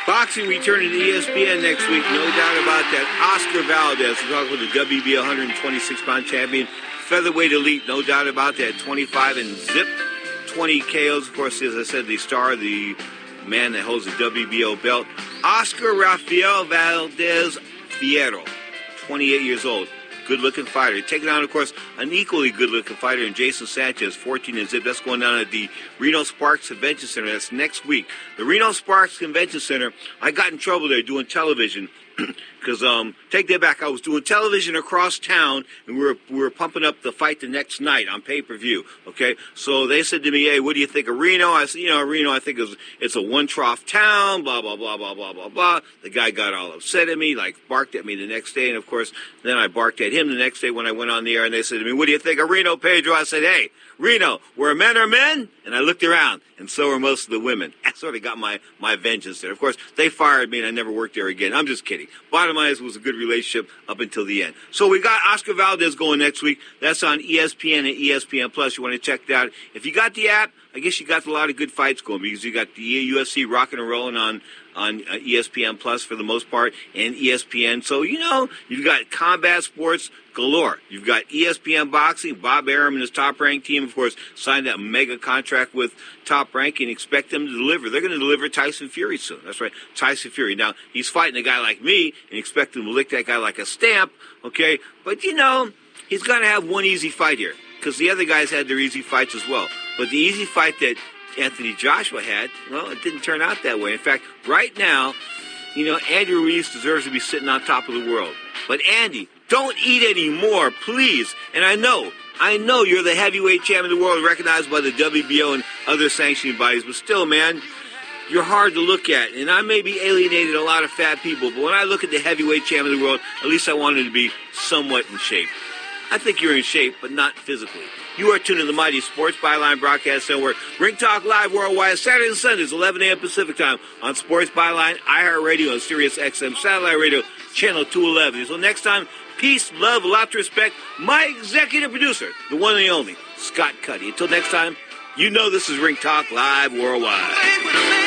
Boxing returning to ESPN next week, no doubt about that. Oscar Valdez, we're talking with the WBO 126-pound champion, featherweight elite, no doubt about that. 25 and zip, 20 KOs. Of course, as I said, the star, the man that holds the WBO belt, Oscar Rafael Valdez Fierro, 28 years old. Good-looking fighter. Taking on, of course, an equally good-looking fighter in Jason Sanchez, 14 and zip. That's going down at the Reno Sparks Convention Center. That's next week. The Reno Sparks Convention Center, I got in trouble there doing television because, take that back, I was doing television across town, and we were pumping up the fight the next night on pay-per-view, okay? So they said to me, hey, what do you think of Reno? I said, Reno, I think it's a one-trough town, blah, blah, blah, blah, blah, blah, blah. The guy got all upset at me, barked at me the next day, and, of course, then I barked at him the next day when I went on the air, and they said to me, what do you think of Reno, Pedro? I said, hey, Reno, where men are men, and I looked around, and so are most of the women. I sort of got my vengeance there. Of course, they fired me, and I never worked there again. I'm just kidding. Bottom line is it was a good relationship up until the end. So we got Oscar Valdez going next week. That's on ESPN and ESPN Plus. You want to check that out. If you got the app, I guess you got a lot of good fights going because you got the UFC rocking and rolling on ESPN Plus for the most part and ESPN. So, you've got combat sports galore. You've got ESPN Boxing. Bob Arum and his Top Rank team, of course, signed that mega contract with Top Rank and expect them to deliver. They're going to deliver Tyson Fury soon. That's right, Tyson Fury. Now, he's fighting a guy like me and expect him to lick that guy like a stamp, okay? But, he's going to have one easy fight here because the other guys had their easy fights as well. But the easy fight that Anthony Joshua had, well, it didn't turn out that way. In fact, right now, Andy Ruiz deserves to be sitting on top of the world. But Andy, don't eat any more, please. And I know you're the heavyweight champion of the world, recognized by the WBO and other sanctioning bodies, but still, man, you're hard to look at. And I may be alienated a lot of fat people, but when I look at the heavyweight champion of the world, at least I wanted to be somewhat in shape. I think you're in shape, but not physically. You are tuned to the Mighty Sports Byline Broadcast Network. Ring Talk Live worldwide, Saturdays and Sundays, 11 a.m. Pacific Time on Sports Byline, iHeartRadio, and Sirius XM Satellite Radio, Channel 211. Until next time, peace, love, lots of respect. My executive producer, the one and the only, Scott Cuddy. Until next time, this is Ring Talk Live worldwide.